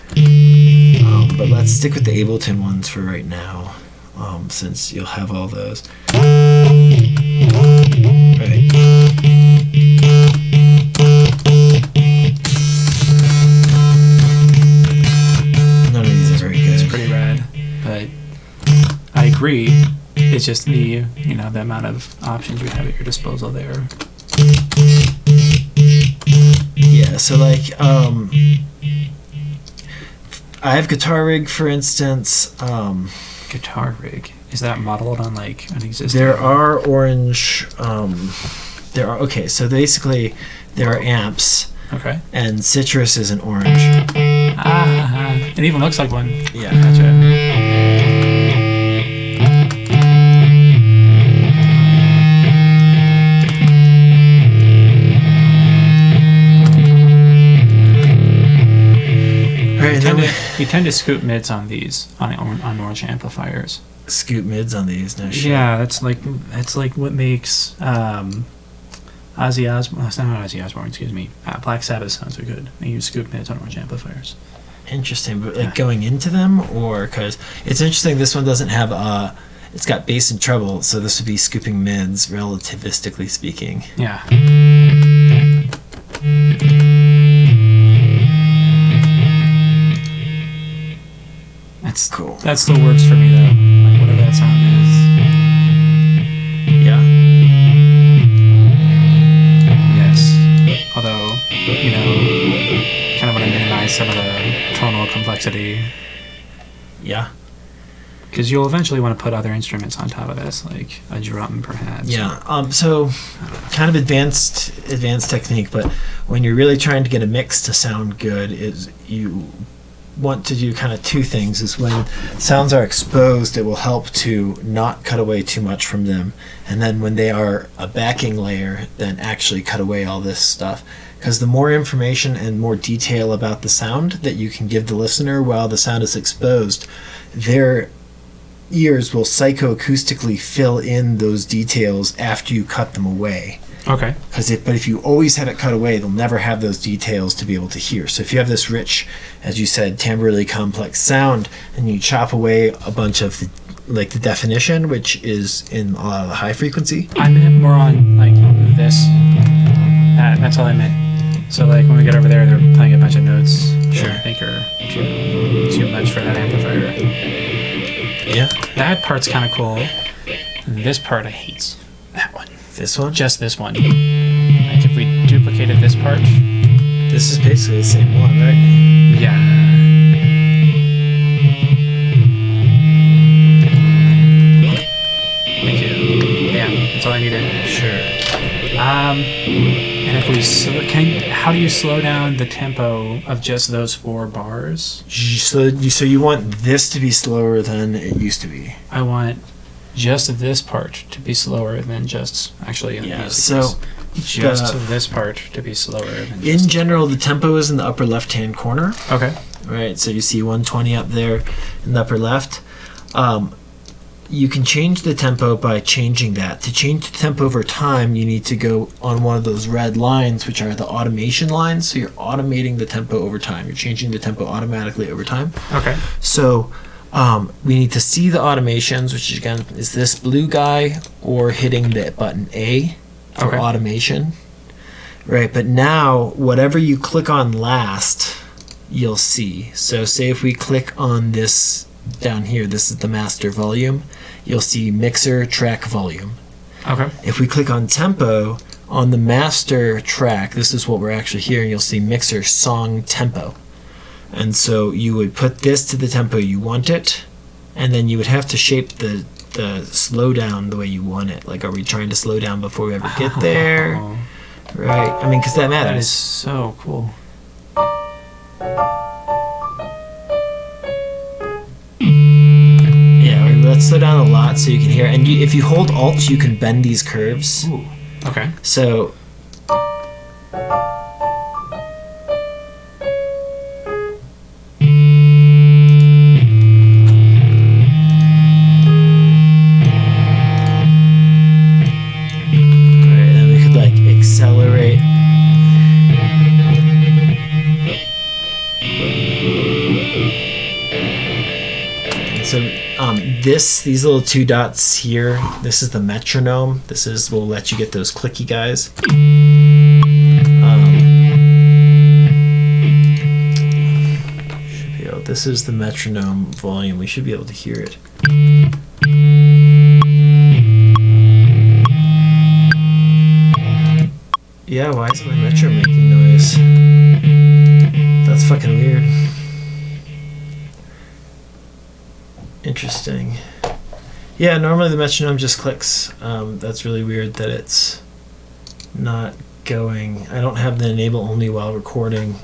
But let's stick with the Ableton ones for right now, since you'll have all those. Right. None of these are very good. It's pretty rad, but I agree. It's just the the amount of options you have at your disposal there. Yeah, so like I have Guitar Rig, for instance. Guitar Rig, is that modeled on like an existing? There are orange. Okay, so basically there are amps. Okay. And Citrus is an orange. It even looks like one. Yeah. Gotcha. You tend to scoop mids on these on orange amplifiers. Scoop mids on these, no shit. Yeah, that's like what makes Ozzy Osbourne. It's not Ozzy Osbourne, excuse me. Black Sabbath sounds so good. They use scoop mids on orange amplifiers. Interesting, but like going into them, or because it's interesting. This one doesn't have it's got bass and treble, so this would be scooping mids, relativistically speaking. Yeah. That's cool. That still works for me though. Like whatever that sound is. Yeah. Yes. Although, kind of want to minimize some of the tonal complexity. Yeah. Because you'll eventually want to put other instruments on top of this, like a drum perhaps. Yeah. So kind of advanced technique, but when you're really trying to get a mix to sound good, is you want to do kind of two things. Is when sounds are exposed, it will help to not cut away too much from them, and then when they are a backing layer, then actually cut away all this stuff, because the more information and more detail about the sound that you can give the listener while the sound is exposed, their ears will psychoacoustically fill in those details after you cut them away. Okay. But if you always have it cut away, they'll never have those details to be able to hear. So if you have this rich, as you said, timbrally complex sound, and you chop away a bunch of the definition, which is in a lot of the high frequency. I meant more on like this. That's all I meant. So like when we get over there, they're playing a bunch of notes. Sure. I think are too much for that amplifier. Yeah. That part's kind of cool. This part I hate. That one. This one? Just this one. Like if we duplicated this part. This is basically the same one, right? Yeah. Thank you. Yeah, that's all I needed. Sure. And if we how do you slow down the tempo of just those 4 bars? So you want this to be slower than it used to be. I want just this part to be slower than just actually in the music just this part to be slower than just in general the tempo is in the upper left hand corner. Okay. Right, so you see 120 up there in the upper left. you can change the tempo by changing that. To change the tempo over time, you need to go on one of those red lines, which are the automation lines. So you're automating the tempo over time. You're changing the tempo automatically over time. Okay. So we need to see the automations, which again is this blue guy, or hitting the button A for automation. Right, but now whatever you click on last, you'll see. So say if we click on this down here, this is the master volume, you'll see mixer track volume. Okay. If we click on tempo, on the master track, this is what we're actually hearing, you'll see mixer song tempo. And so you would put this to the tempo you want it, and then you would have to shape the slowdown the way you want it. Like, are we trying to slow down before we ever get there? Right, I mean, because that matters. That is so cool. Let's slow down a lot so you can hear. And if you hold Alt, you can bend these curves. Ooh. Okay. So. Alright, then we could like accelerate. So these little two dots here, this is the metronome. Will let you get those clicky guys. This is the metronome volume. We should be able to hear it. Yeah, why is my metronome making noise? That's fucking weird. Interesting. Yeah, normally the metronome just clicks. That's really weird that it's not going. I don't have the enable only while recording.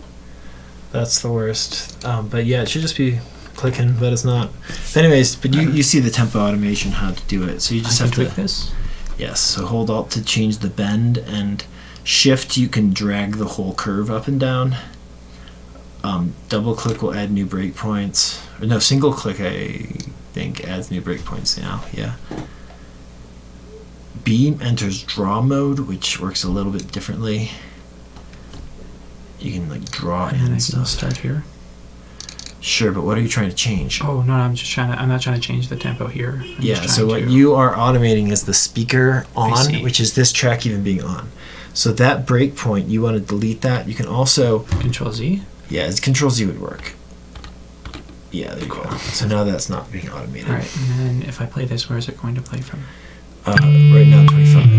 That's the worst. But yeah, it should just be clicking, but it's not. Anyways, but you see the tempo automation, how to do it. So you just have to tweak this? Yes, so hold Alt to change the bend, and Shift you can drag the whole curve up and down. Double click will add new breakpoints. Or no, single click I think adds new breakpoints now. Yeah. B enters draw mode, which works a little bit differently. You can like draw and in I stuff. can start here. Sure, but what are you trying to change? Oh no, I'm not trying to change the tempo here. Yeah, so what you are automating is the speaker on, which is this track even being on. So that breakpoint, you want to delete that. You can also Control Z. Yeah, Control Z would work. Yeah, there you go. So now that's not being automated. All right, and then if I play this, where is it going to play from? Right now, 25. You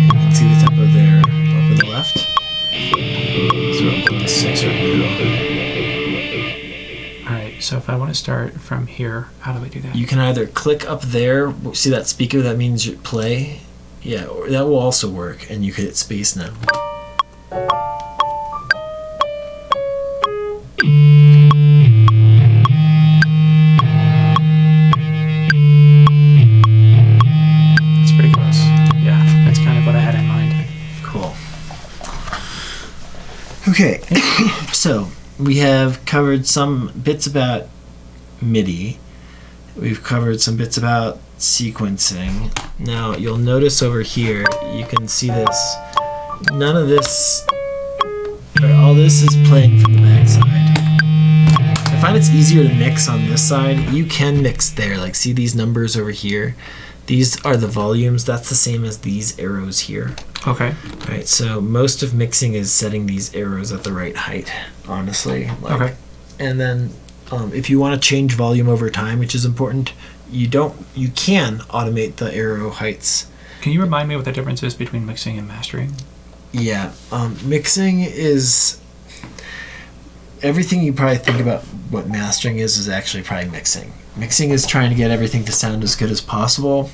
can see the tempo there up in the left. So I'm putting 6 right now. All right, so if I want to start from here, how do I do that? You can either click up there, see that speaker, that means you play. Yeah, or that will also work, and you can hit space now. That's pretty close. Yeah, that's kind of what I had in mind. Cool. Okay, so we have covered some bits about MIDI. We've covered some bits about sequencing. Now you'll notice over here, you can see this. None of this, or all this is playing from the back side. I find it's easier to mix on this side. You can mix there, like see these numbers over here. These are the volumes. That's the same as these arrows here. Okay. Right, so most of mixing is setting these arrows at the right height, honestly. Okay. And then if you want to change volume over time, which is important, you can automate the arrow heights. Can you remind me what the difference is between mixing and mastering? Yeah, mixing is everything you probably think about what mastering is actually probably mixing. Mixing is trying to get everything to sound as good as possible,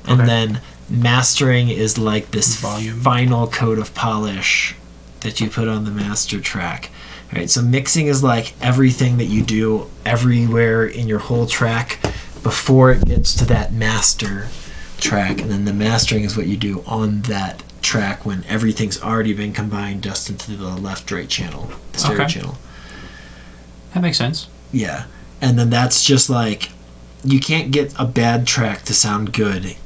and then mastering is like this final coat of polish that you put on the master track. All right, so mixing is like everything that you do everywhere in your whole track before it gets to that master track, and then the mastering is what you do on that track when everything's already been combined just into the left-right channel, the stereo channel. That makes sense. Yeah. And then that's just like, you can't get a bad track to sound good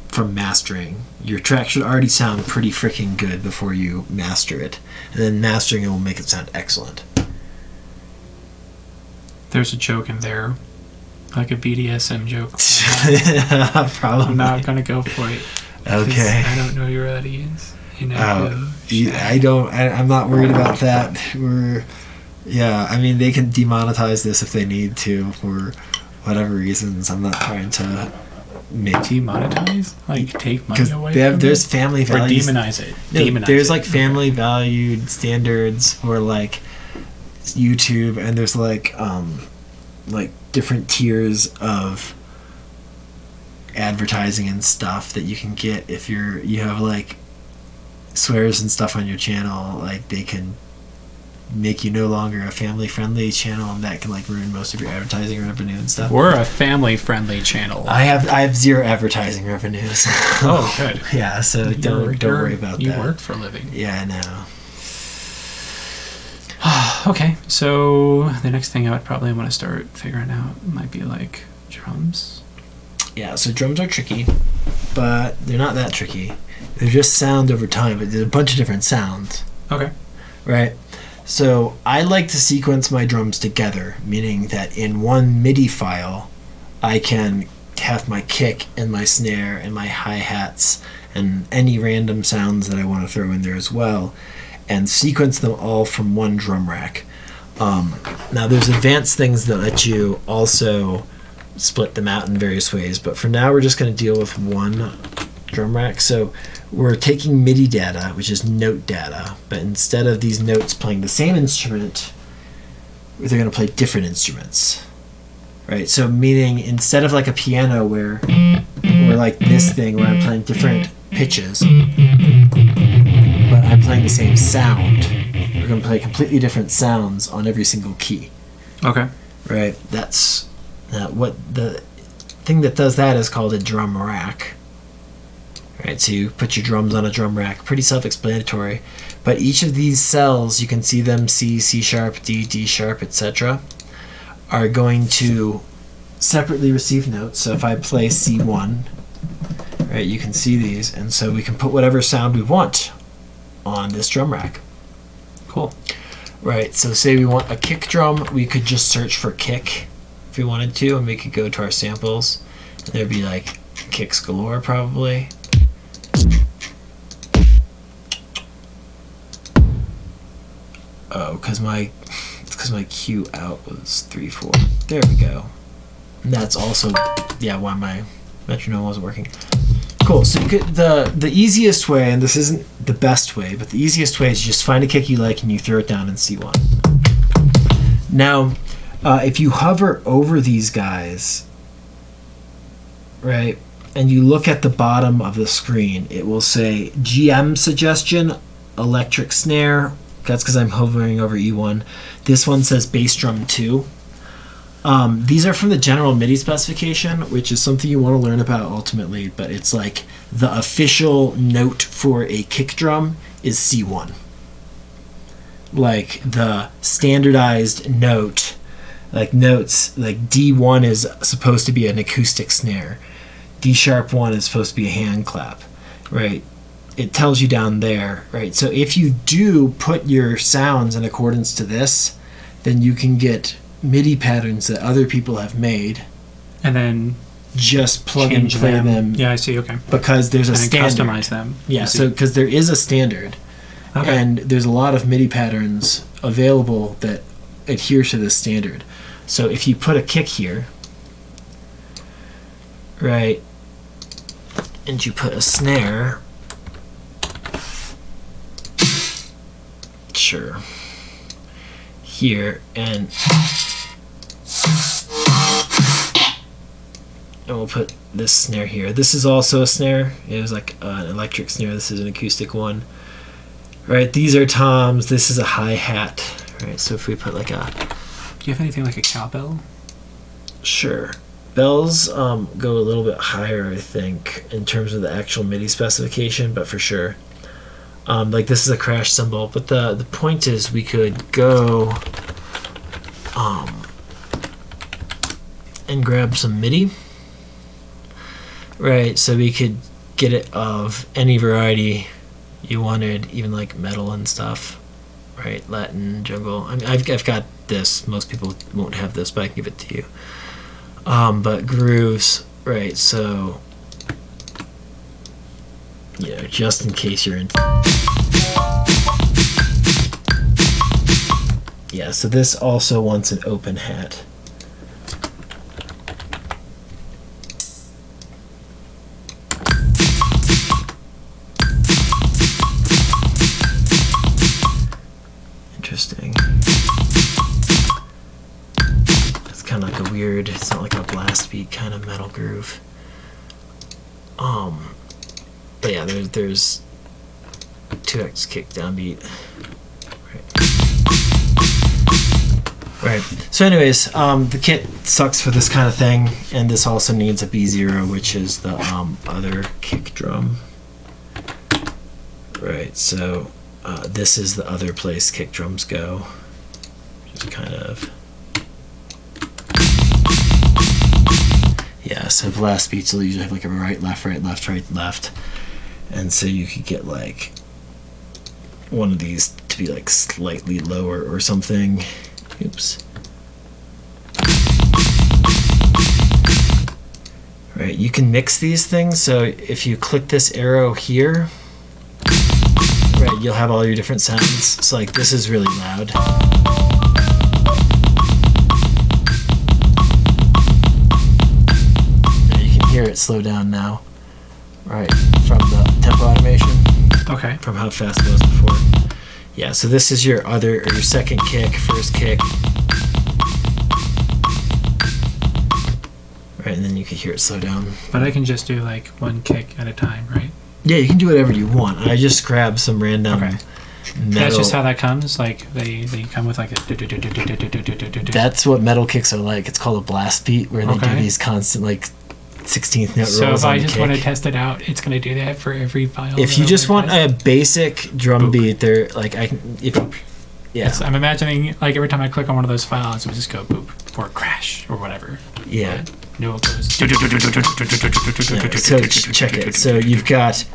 from mastering. Your track should already sound pretty freaking good before you master it. And then mastering it will make it sound excellent. There's a joke in there, like a BDSM joke. Probably. I'm not gonna go for it. Okay. I don't know your audience. You know. I'm not worried about that. I mean, they can demonetize this if they need to for whatever reasons. I'm not trying to make demonetize, like take money away. There's family values. Or demonize it. There's like family valued standards for like YouTube, and there's like different tiers of advertising and stuff that you can get if you have like swears and stuff on your channel. Like they can make you no longer a family friendly channel, and that can like ruin most of your advertising revenue and stuff. We're a family friendly channel. I have zero advertising revenues. Oh, good. Yeah, so don't worry about that. You work for a living. Yeah, I know. Okay, so the next thing I would probably want to start figuring out might be like drums. Yeah, so drums are tricky, but they're not that tricky. They're just sound over time, but there's a bunch of different sounds. Okay. Right? So I like to sequence my drums together, meaning that in one MIDI file, I can have my kick and my snare and my hi-hats and any random sounds that I want to throw in there as well, and sequence them all from one drum rack. Now there's advanced things that let you also split them out in various ways, but for now we're just going to deal with one drum rack. So we're taking MIDI data, which is note data, but instead of these notes playing the same instrument, they're going to play different instruments, right? So meaning instead of like a piano or like this thing where I'm playing different pitches, but I'm playing the same sound, we're going to play completely different sounds on every single key. Okay. Right? That's what the thing that does that is called a drum rack. Right, so you put your drums on a drum rack, pretty self-explanatory. But each of these cells, you can see them, C, C sharp, D, D sharp, etc., are going to separately receive notes. So if I play C1, right, you can see these, and so we can put whatever sound we want on this drum rack. Cool. Right, so say we want a kick drum, we could just search for kick if we wanted to, and we could go to our samples, and there'd be like kicks galore probably. Oh, because my Q out was 3/4. There we go. And that's also why my metronome wasn't working. Cool. So you could, the easiest way, and this isn't the best way, but the easiest way is just find a kick you like and you throw it down in C1. Now, if you hover over these guys, right, and you look at the bottom of the screen, it will say GM suggestion, electric snare. That's because I'm hovering over E1. This one says bass drum 2. These are from the general MIDI specification, which is something you want to learn about ultimately, but it's like the official note for a kick drum is C1. Like the standardized note, like notes, like D1 is supposed to be an acoustic snare. D sharp 1 is supposed to be a hand clap, right? It tells you down there, right? So if you do put your sounds in accordance to this, then you can get MIDI patterns that other people have made, and then just plug and play them. Yeah, I see. Okay. Because there's a standard. Customize them. Yeah. So because there is a standard, okay, and there's a lot of MIDI patterns available that adhere to this standard. So if you put a kick here, right, and you put a snare. Sure. Here and we'll put this snare here. This is also a snare. It was like an electric snare. This is an acoustic one. Right. These are toms. This is a hi-hat. Right. So if we put like a. Do you have anything like a cowbell? Sure. Bells go a little bit higher, I think, in terms of the actual MIDI specification, but for sure. Like this is a crash cymbal, but the point is we could go and grab some Midi. Right, so we could get it of any variety you wanted, even like metal and stuff. Right, Latin, jungle. I mean, I've got this. Most people won't have this, but I can give it to you. But grooves, right? So, just in case you're in. Yeah, so this also wants an open hat. Interesting. It's kind of like a weird, it's not like a blast beat kind of metal groove. But yeah, there's 2x kick downbeat. Right. So anyways, the kit sucks for this kind of thing, and this also needs a B0, which is the other kick drum. Right, so this is the other place kick drums go. Just kind of... Yeah, so blast beats will usually have like a right, left, right, left, right, left. And so you could get like one of these to be like slightly lower or something. Oops. Right, you can mix these things. So if you click this arrow here, right, you'll have all your different sounds. So like this is really loud. You can hear it slow down now. Right, from the tempo automation. Okay. From how fast it was before. Yeah, so this is your other, or your second kick, first kick. Right, and then you can hear it slow down. But I can just do like one kick at a time, right? Yeah, you can do whatever you want. I just grabbed some random metal. That's just how that comes? Like they come with like a... That's what metal kicks are like. It's called a blast beat, where they do these constant like 16th note rolls. So if I just kick. want to test it out, it's going to do that for every file. If you just want a basic drum beat, they're like I can. If Yes, I'm imagining like every time I click on one of those files, it would just go boop or crash or whatever. Yeah. No, it goes. So check it. So you've got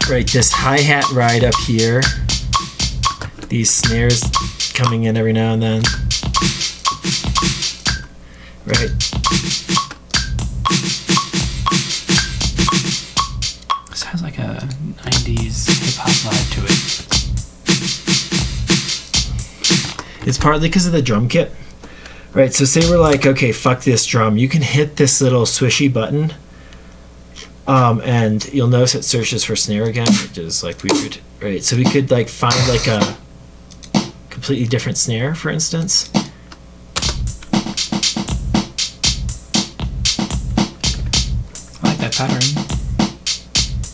this hi-hat ride up here. These snares coming in every now and then. Right. Sounds like a 90s hip-hop vibe to it. It's partly because of the drum kit. Right, so say we're like, okay, fuck this drum. You can hit this little swishy button, and you'll notice it searches for snare again, which is like weird. Right, so we could like find like a completely different snare, for instance. I like that pattern.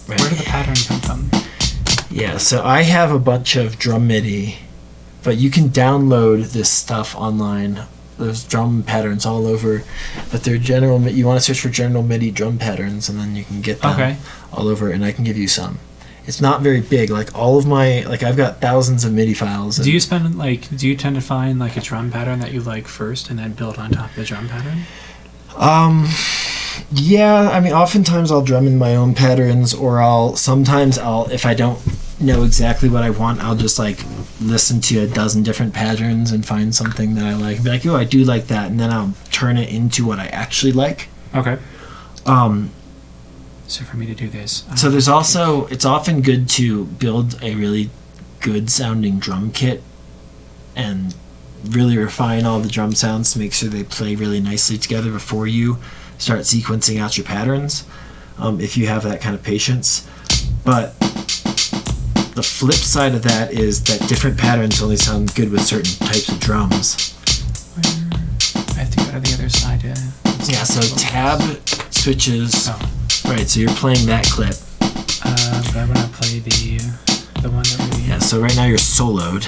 Right. Where did the pattern come from? Yeah, so I have a bunch of drum MIDI, but you can download this stuff online. There's drum patterns all over, but they're general. You want to search for general MIDI drum patterns, and then you can get them all over. And I can give you some. It's not very big. Like all of my, like I've got thousands of MIDI files. Do you tend to find like a drum pattern that you like first, and then build on top of the drum pattern? Yeah. I mean, oftentimes I'll drum in my own patterns, or sometimes if I don't know exactly what I want, I'll just like listen to a dozen different patterns and find something that I like and be like, oh, I do like that, and then I'll turn it into what I actually like. Okay. So for me to do this, so there's also, it's often good to build a really good sounding drum kit and really refine all the drum sounds to make sure they play really nicely together before you start sequencing out your patterns, if you have that kind of patience. But the flip side of that is that different patterns only sound good with certain types of drums. I have to go to the other side. Yeah, so tab switches. Right, so you're playing that clip. But I want to play the one that we... Yeah, so right now you're soloed.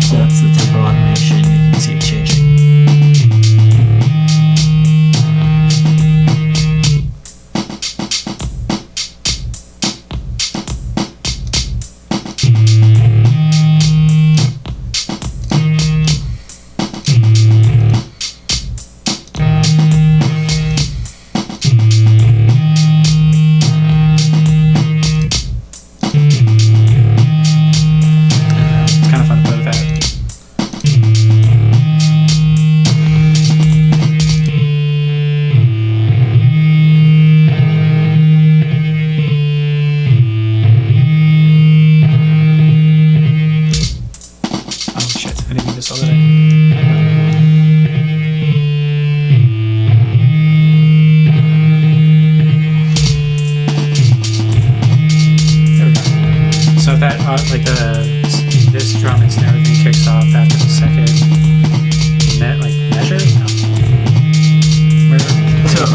So that's the tempo automation. You can see it changing.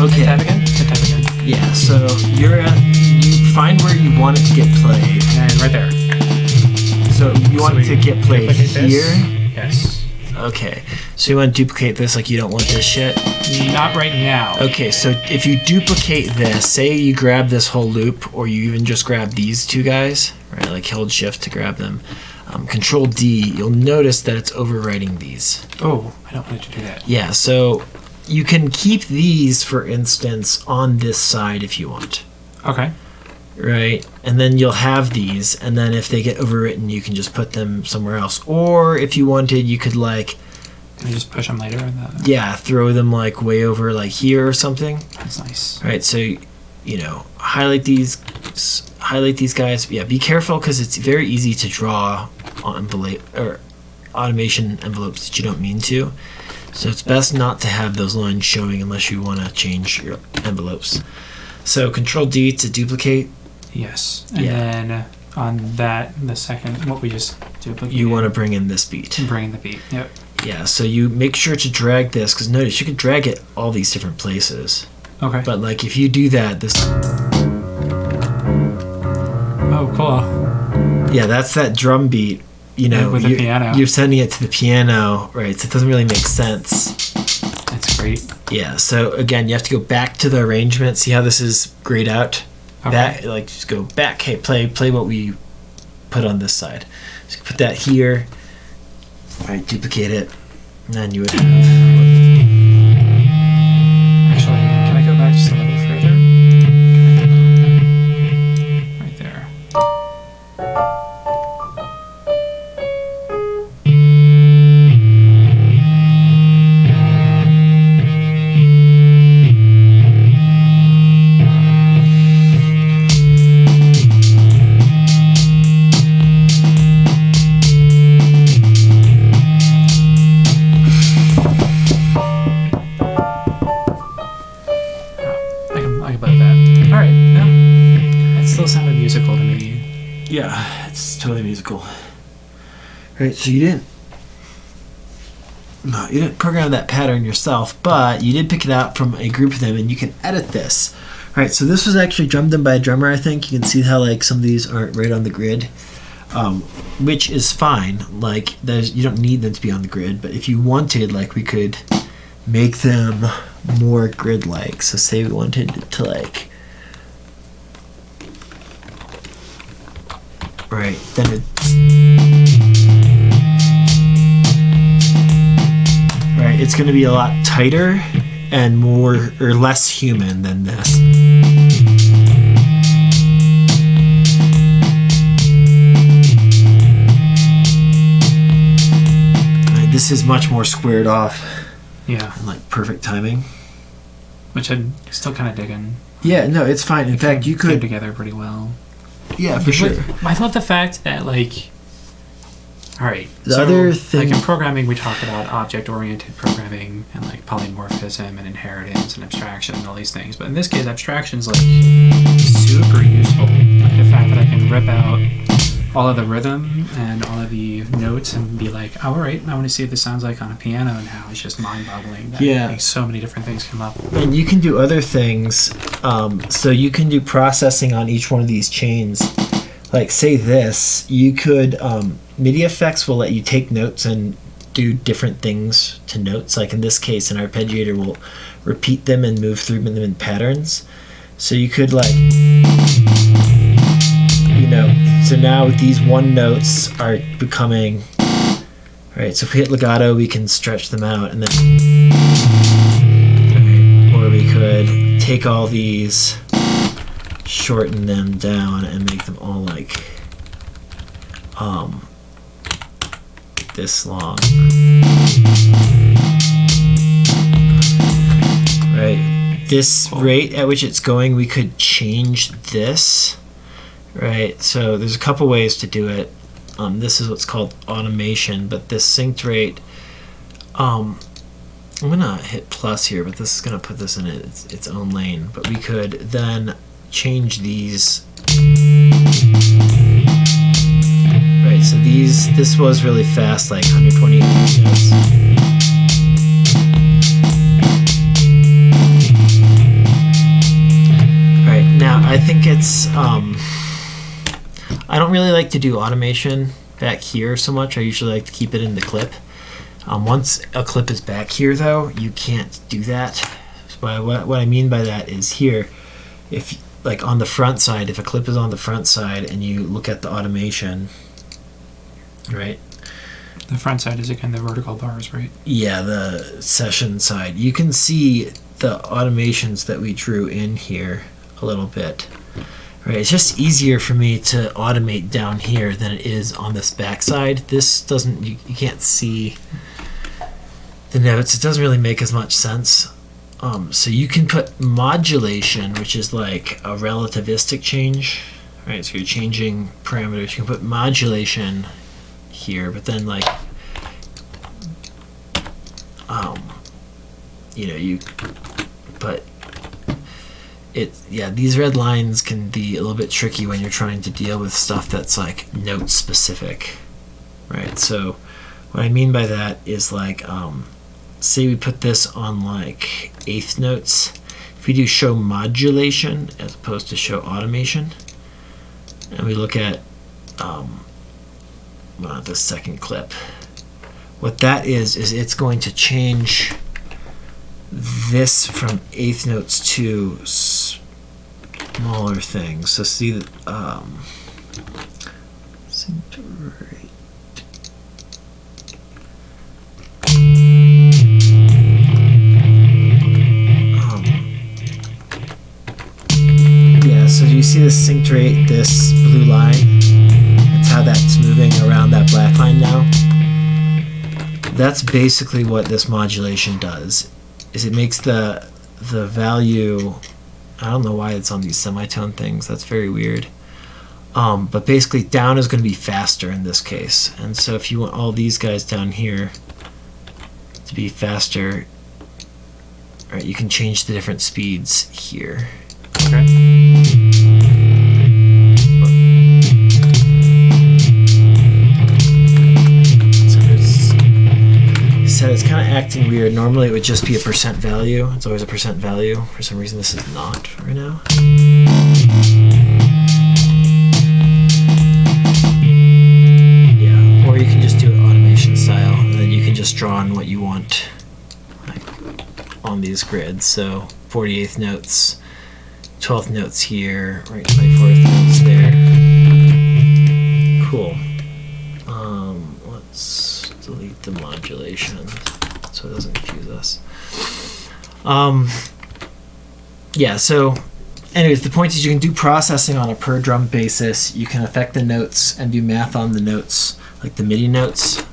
Okay. Hit tab again? Hit tab again. Yeah, so you find where you want it to get played. And right there. So you want it to get played here? Yes. Okay, so you want to duplicate this like you don't want this shit? Not right now. Okay, so if you duplicate this, say you grab this whole loop, or you even just grab these two guys, right, like hold shift to grab them, Control D, you'll notice that it's overwriting these. Oh, I don't want it to do that. Yeah, so you can keep these, for instance, on this side if you want. Okay. Right, and then you'll have these, and then if they get overwritten, you can just put them somewhere else. Or if you wanted, you could like, can you just push them later? Yeah, throw them like way over like here or something. That's nice. Right, so you know, highlight these guys. Yeah, be careful because it's very easy to draw on envelope or automation envelopes that you don't mean to. So it's best not to have those lines showing unless you want to change your envelopes. So Control D to duplicate. Yes, and then on that, the second, what we just duplicated. You want to bring in this beat. Bring in the beat, yep. Yeah, so you make sure to drag this, because notice you can drag it all these different places. Okay. But like if you do that, this... Oh, cool. Yeah, that's that drum beat. You know, with the piano. You're sending it to the piano, right? So it doesn't really make sense. That's great. Yeah, so again, you have to go back to the arrangement. See how this is grayed out? Okay. Back, like just go back. Hey, play what we put on this side. So put that here. All right, duplicate it, and then you would have. Actually, can I go back just a little further? Right there. Musical to me. Yeah, it's totally musical. Right, so you didn't program that pattern yourself, but you did pick it out from a group of them, and you can edit this. Right, so this was actually drummed in by a drummer, I think. You can see how like some of these aren't right on the grid, which is fine. Like you don't need them to be on the grid, but if you wanted, like we could make them more grid-like. So say we wanted to like. Right, then it's going to be a lot tighter and more or less human than this. Right, this is much more squared off. Yeah. And like perfect timing. Which I'm still kind of digging. Yeah, no, it's fine. In fact, you could came together pretty well. Yeah, for sure. I love the fact that, like, all right. The other thing, like in programming, we talk about object-oriented programming and like polymorphism and inheritance and abstraction and all these things. But in this case, abstraction's like super useful. Like the fact that I can rip out all of the rhythm and all of the notes and be like, oh, all right, I want to see what this sounds like on a piano, and how it's just mind-boggling that makes so many different things come up. And you can do other things. So you can do processing on each one of these chains. Like say this, you could MIDI effects will let you take notes and do different things to notes. Like in this case, an arpeggiator will repeat them and move through them in patterns. So you could like, you know, so now these one notes are becoming, right, so if we hit legato, we can stretch them out, and then, right, or we could take all these, shorten them down, and make them all like, this long. Right, this rate at which it's going, we could change this. Right, so there's a couple ways to do it. This is what's called automation, but this synced rate, I'm gonna hit plus here, but this is gonna put this in its own lane. But we could then change these. Right, so this was really fast, like 120 notes. think it's I don't really like to do automation back here so much. I usually like to keep it in the clip. Once a clip is back here though, you can't do that. So what I mean by that is here, if like on the front side, if a clip is on the front side and you look at the automation, right? The front side is again the vertical bars, right? Yeah, the session side. You can see the automations that we drew in here a little bit. Right, it's just easier for me to automate down here than it is on this back side. This doesn't, you can't see the notes. It doesn't really make as much sense. So you can put modulation, which is like a relativistic change. Right, so you're changing parameters. You can put modulation here, but then like, these red lines can be a little bit tricky when you're trying to deal with stuff that's like note specific, right? So what I mean by that is like, say we put this on like eighth notes. If we do show modulation as opposed to show automation, and we look at the second clip, what that is it's going to change this from eighth notes to smaller things. So see that so do you see this synced rate, this blue line? It's how that's moving around that black line now. That's basically what this modulation does, is it makes the value, I don't know why it's on these semitone things, that's very weird. But basically down is going to be faster in this case. And so if you want all these guys down here to be faster, right, you can change the different speeds here. Okay. So it's kind of acting weird. Normally it would just be a percent value. It's always a percent value. For some reason this is not right now. Yeah, or you can just do it automation style, and then you can just draw on what you want, like, on these grids. So 48th notes, 12th notes here, right, 24th notes there. Cool. Let's delete the modulation so it doesn't confuse us. Yeah, so anyways, the point is you can do processing on a per drum basis. You can affect the notes and do math on the notes, like the Midi notes.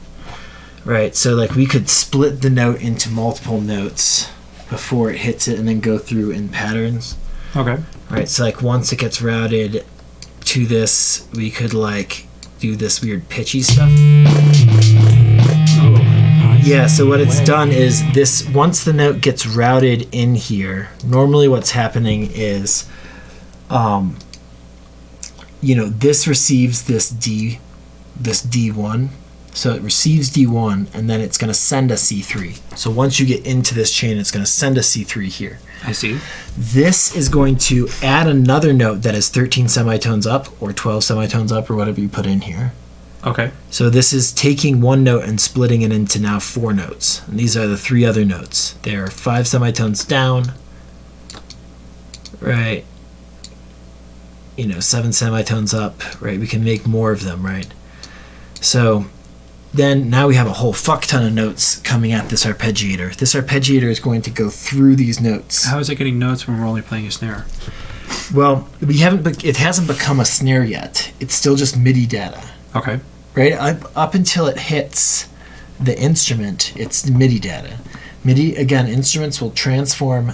Right, so like we could split the note into multiple notes before it hits it and then go through in patterns. Okay. Right, so like once it gets routed to this, we could like do this weird pitchy stuff. Yeah, so what it's done is this, once the note gets routed in here, normally what's happening is, this receives this D1. So it receives D1 and then it's going to send a C3. So once you get into this chain, it's going to send a C3 here. I see. This is going to add another note that is 13 semitones up or 12 semitones up or whatever you put in here. Okay. So this is taking one note and splitting it into now 4 notes. And these are the 3 other notes. They're 5 semitones down, right? 7 semitones up, right? We can make more of them, right? So then now we have a whole fuck ton of notes coming at this arpeggiator. This arpeggiator is going to go through these notes. How is it getting notes when we're only playing a snare? Well, it hasn't become a snare yet. It's still just MIDI data. Okay. Right? Up until it hits the instrument, it's MIDI data. MIDI, again, instruments will transform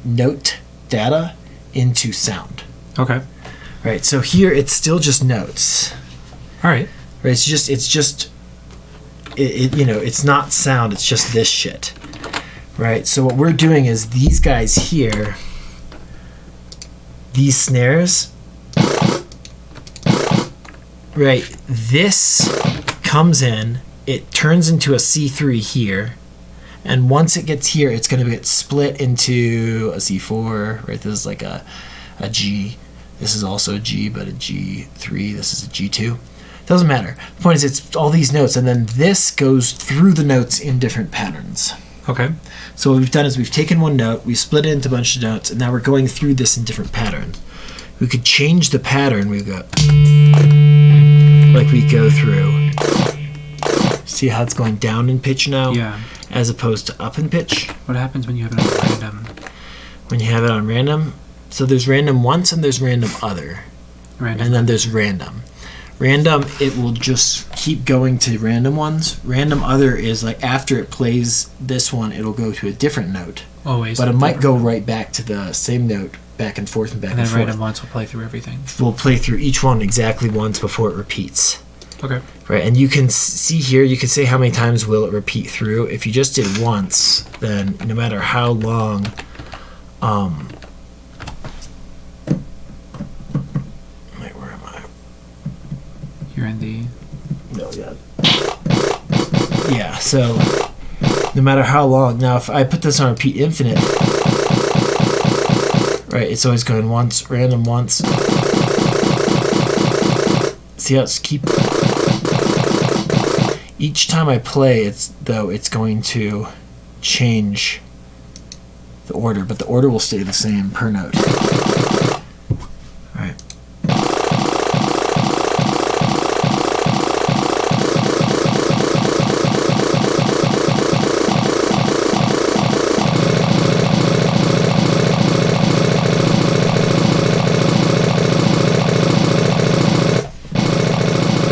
note data into sound. Okay. Right, so here it's still just notes. All right. Right, it's not sound, it's just this shit. Right, so what we're doing is these guys here, these snares, right, this comes in, it turns into a C3 here, and once it gets here, it's going to get split into a C4, right, this is like a G, This is also a G, but a G3. This is a G2. Doesn't matter. The point is, it's all these notes, and then this goes through the notes in different patterns. Okay. So what we've done is we've taken one note, we split it into a bunch of notes, and now we're going through this in different patterns. We could change the pattern. We go like we go through. See how it's going down in pitch now? Yeah. As opposed to up in pitch. What happens when you have it on random? When you have it on random, so there's random once and there's random other. Random. And then there's random. Random, it will just keep going to random ones. Random other is like after it plays this one, it'll go to a different note. Always. But it might go right back to the same note, back and forth and back and forth. And then random once will play through everything. We'll play through each one exactly once before it repeats. Okay. Right, and you can see here, you can say how many times will it repeat through. If you just did once, then no matter how long, wait, where am I? You're in the... No, yeah. Yeah, so no matter how long, now if I put this on repeat infinite, right, it's always going once, random once. See how it's each time I play, it's going to change the order, but the order will stay the same per note. Right.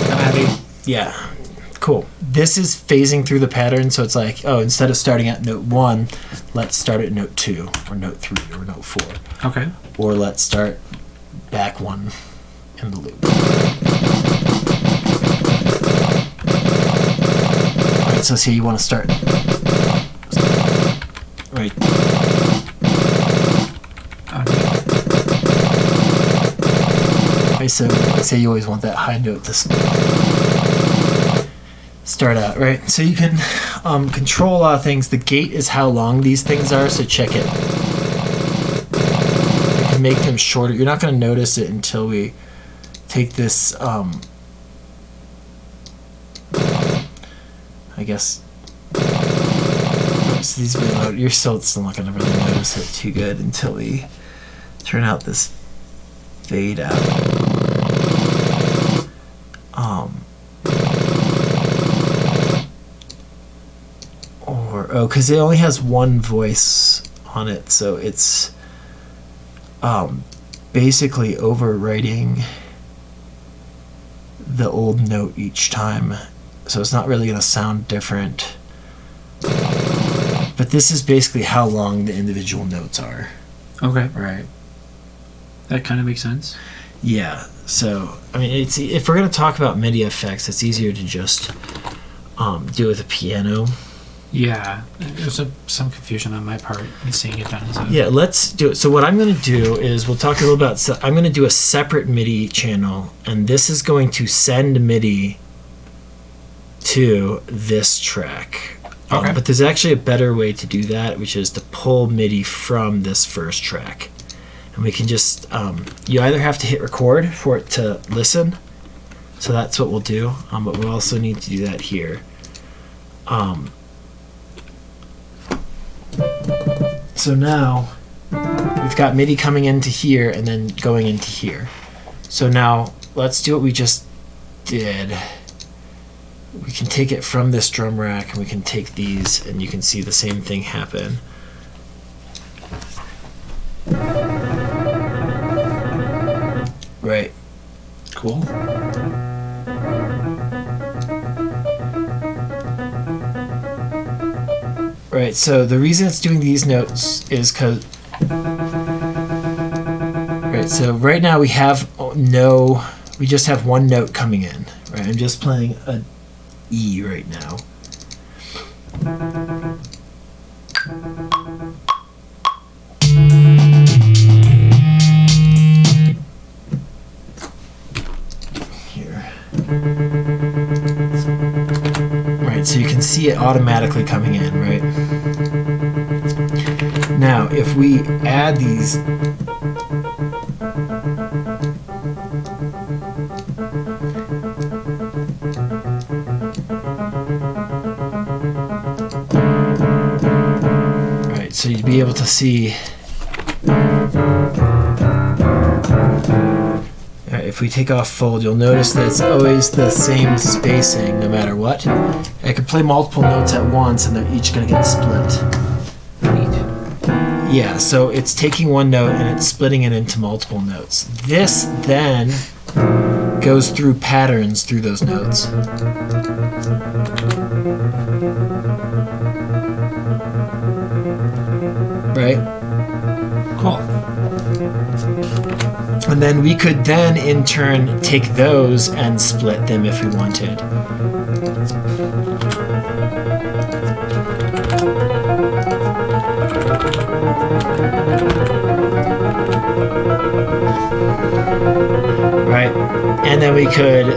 I'm happy. Yeah. Cool. This is phasing through the pattern, so it's like, oh, instead of starting at note 1, let's start at note 2, or note 3, or note 4. Okay. Or let's start back 1 in the loop. Alright, so say you want to start. Right. Okay, so let's say you always want that high note to start out, right? So you can control a lot of things. The gate is how long these things are, so check it. You can make them shorter. You're not going to notice it until we take this, I guess, so these reload. You're still not going to really notice it too good until we turn out this fade out. Because it only has one voice on it, so it's basically overwriting the old note each time, so it's not really going to sound different. But this is basically how long the individual notes are. Okay. Right. That kind of makes sense. Yeah. So, I mean, if we're going to talk about MIDI effects, it's easier to just do it with a piano. Yeah, there's some confusion on my part in seeing it done as a... Yeah, let's do it. So what I'm going to do is we'll talk a little about... I'm going to do a separate MIDI channel, and this is going to send MIDI to this track. Okay. But there's actually a better way to do that, which is to pull MIDI from this first track. And we can just... you either have to hit record for it to listen, so that's what we'll do, but we'll also need to do that here. So now we've got MIDI coming into here and then going into here. So now let's do what we just did. We can take it from this drum rack and we can take these and you can see the same thing happen. Right. Cool. Right, so the reason it's doing these notes is because... Right, so right now we have we just have one note coming in. Right, I'm just playing a E right now. Here. Right, so you can see it automatically coming in, right? Now, if we add these, So you'd be able to see. Alright, if we take off fold, you'll notice that it's always the same spacing no matter what. I could play multiple notes at once and they're each going to get split. Neat. Yeah, so it's taking one note and it's splitting it into multiple notes. This then goes through patterns through those notes. Right? Cool. And then we could then in turn take those and split them if we wanted. Right? And then we could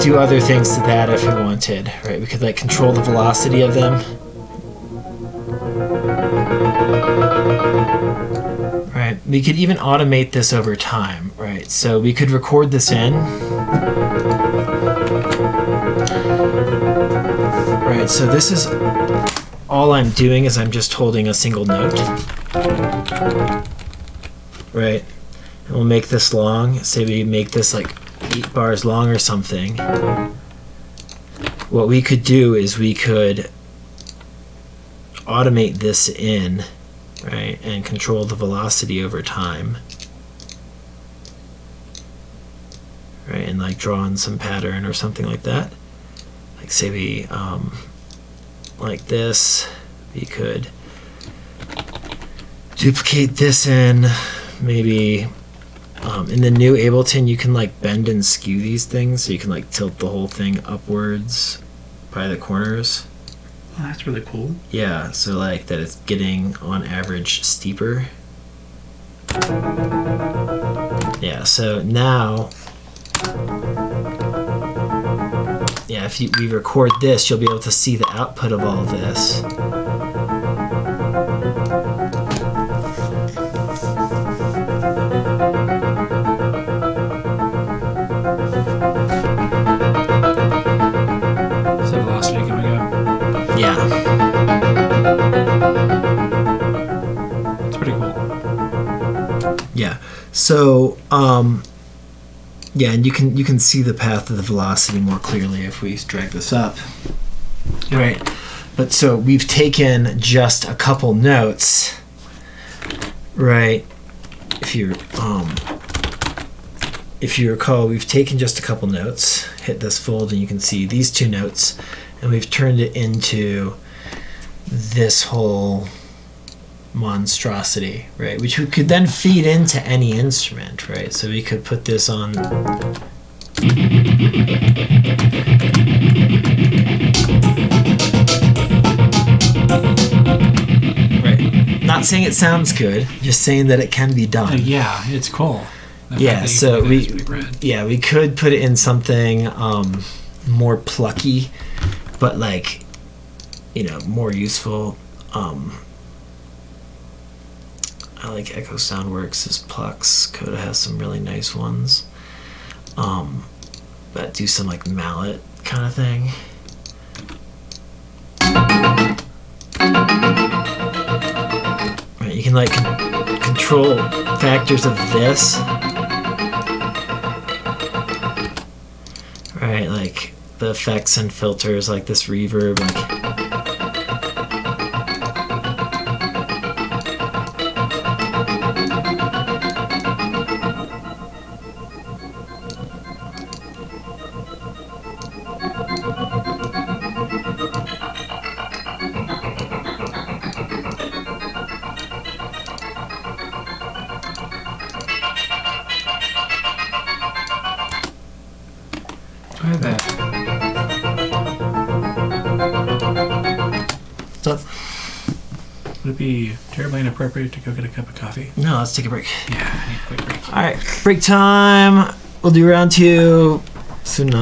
do other things to that if we wanted. Right? We could like control the velocity of them. Right. We could even automate this over time, right? So we could record this in. Right, so this is all I'm doing is I'm just holding a single note. Right. And we'll make this long. Say we make this like 8 bars long or something. What we could do is we could automate this in, right, and control the velocity over time, right, and like draw in some pattern or something like that. Like say we like this, we could duplicate this in. Maybe in the new Ableton you can like bend and skew these things, so you can like tilt the whole thing upwards by the corners. Oh, that's really cool. Yeah, so like that it's getting on average steeper. Yeah, so now, yeah, if we record this, you'll be able to see the output of all this. Is the velocity coming up? Yeah. It's pretty cool. Yeah. So, yeah, and you can see the path of the velocity more clearly if we drag this up. Yeah. Right. But so we've taken just a couple notes, right? If you recall, we've taken just a couple notes, hit this fold, and you can see these 2 notes, and we've turned it into this whole monstrosity, right? Which we could then feed into any instrument, right? So we could put this on. Right. Not saying it sounds good, just saying that it can be done. Yeah, it's cool. Yeah, so we could put it in something more plucky, but like, you know, more useful. I like Echo Soundworks' plucks. Coda has some really nice ones. But do some like mallet kind of thing. Right, you can like control factors of this. Right, like the effects and filters, like this reverb, like. Try that. So, Would it be terribly inappropriate to go get a cup of coffee? no, let's take a break. Yeah, I need a quick break. All right, break time. We'll do round 2 soon enough.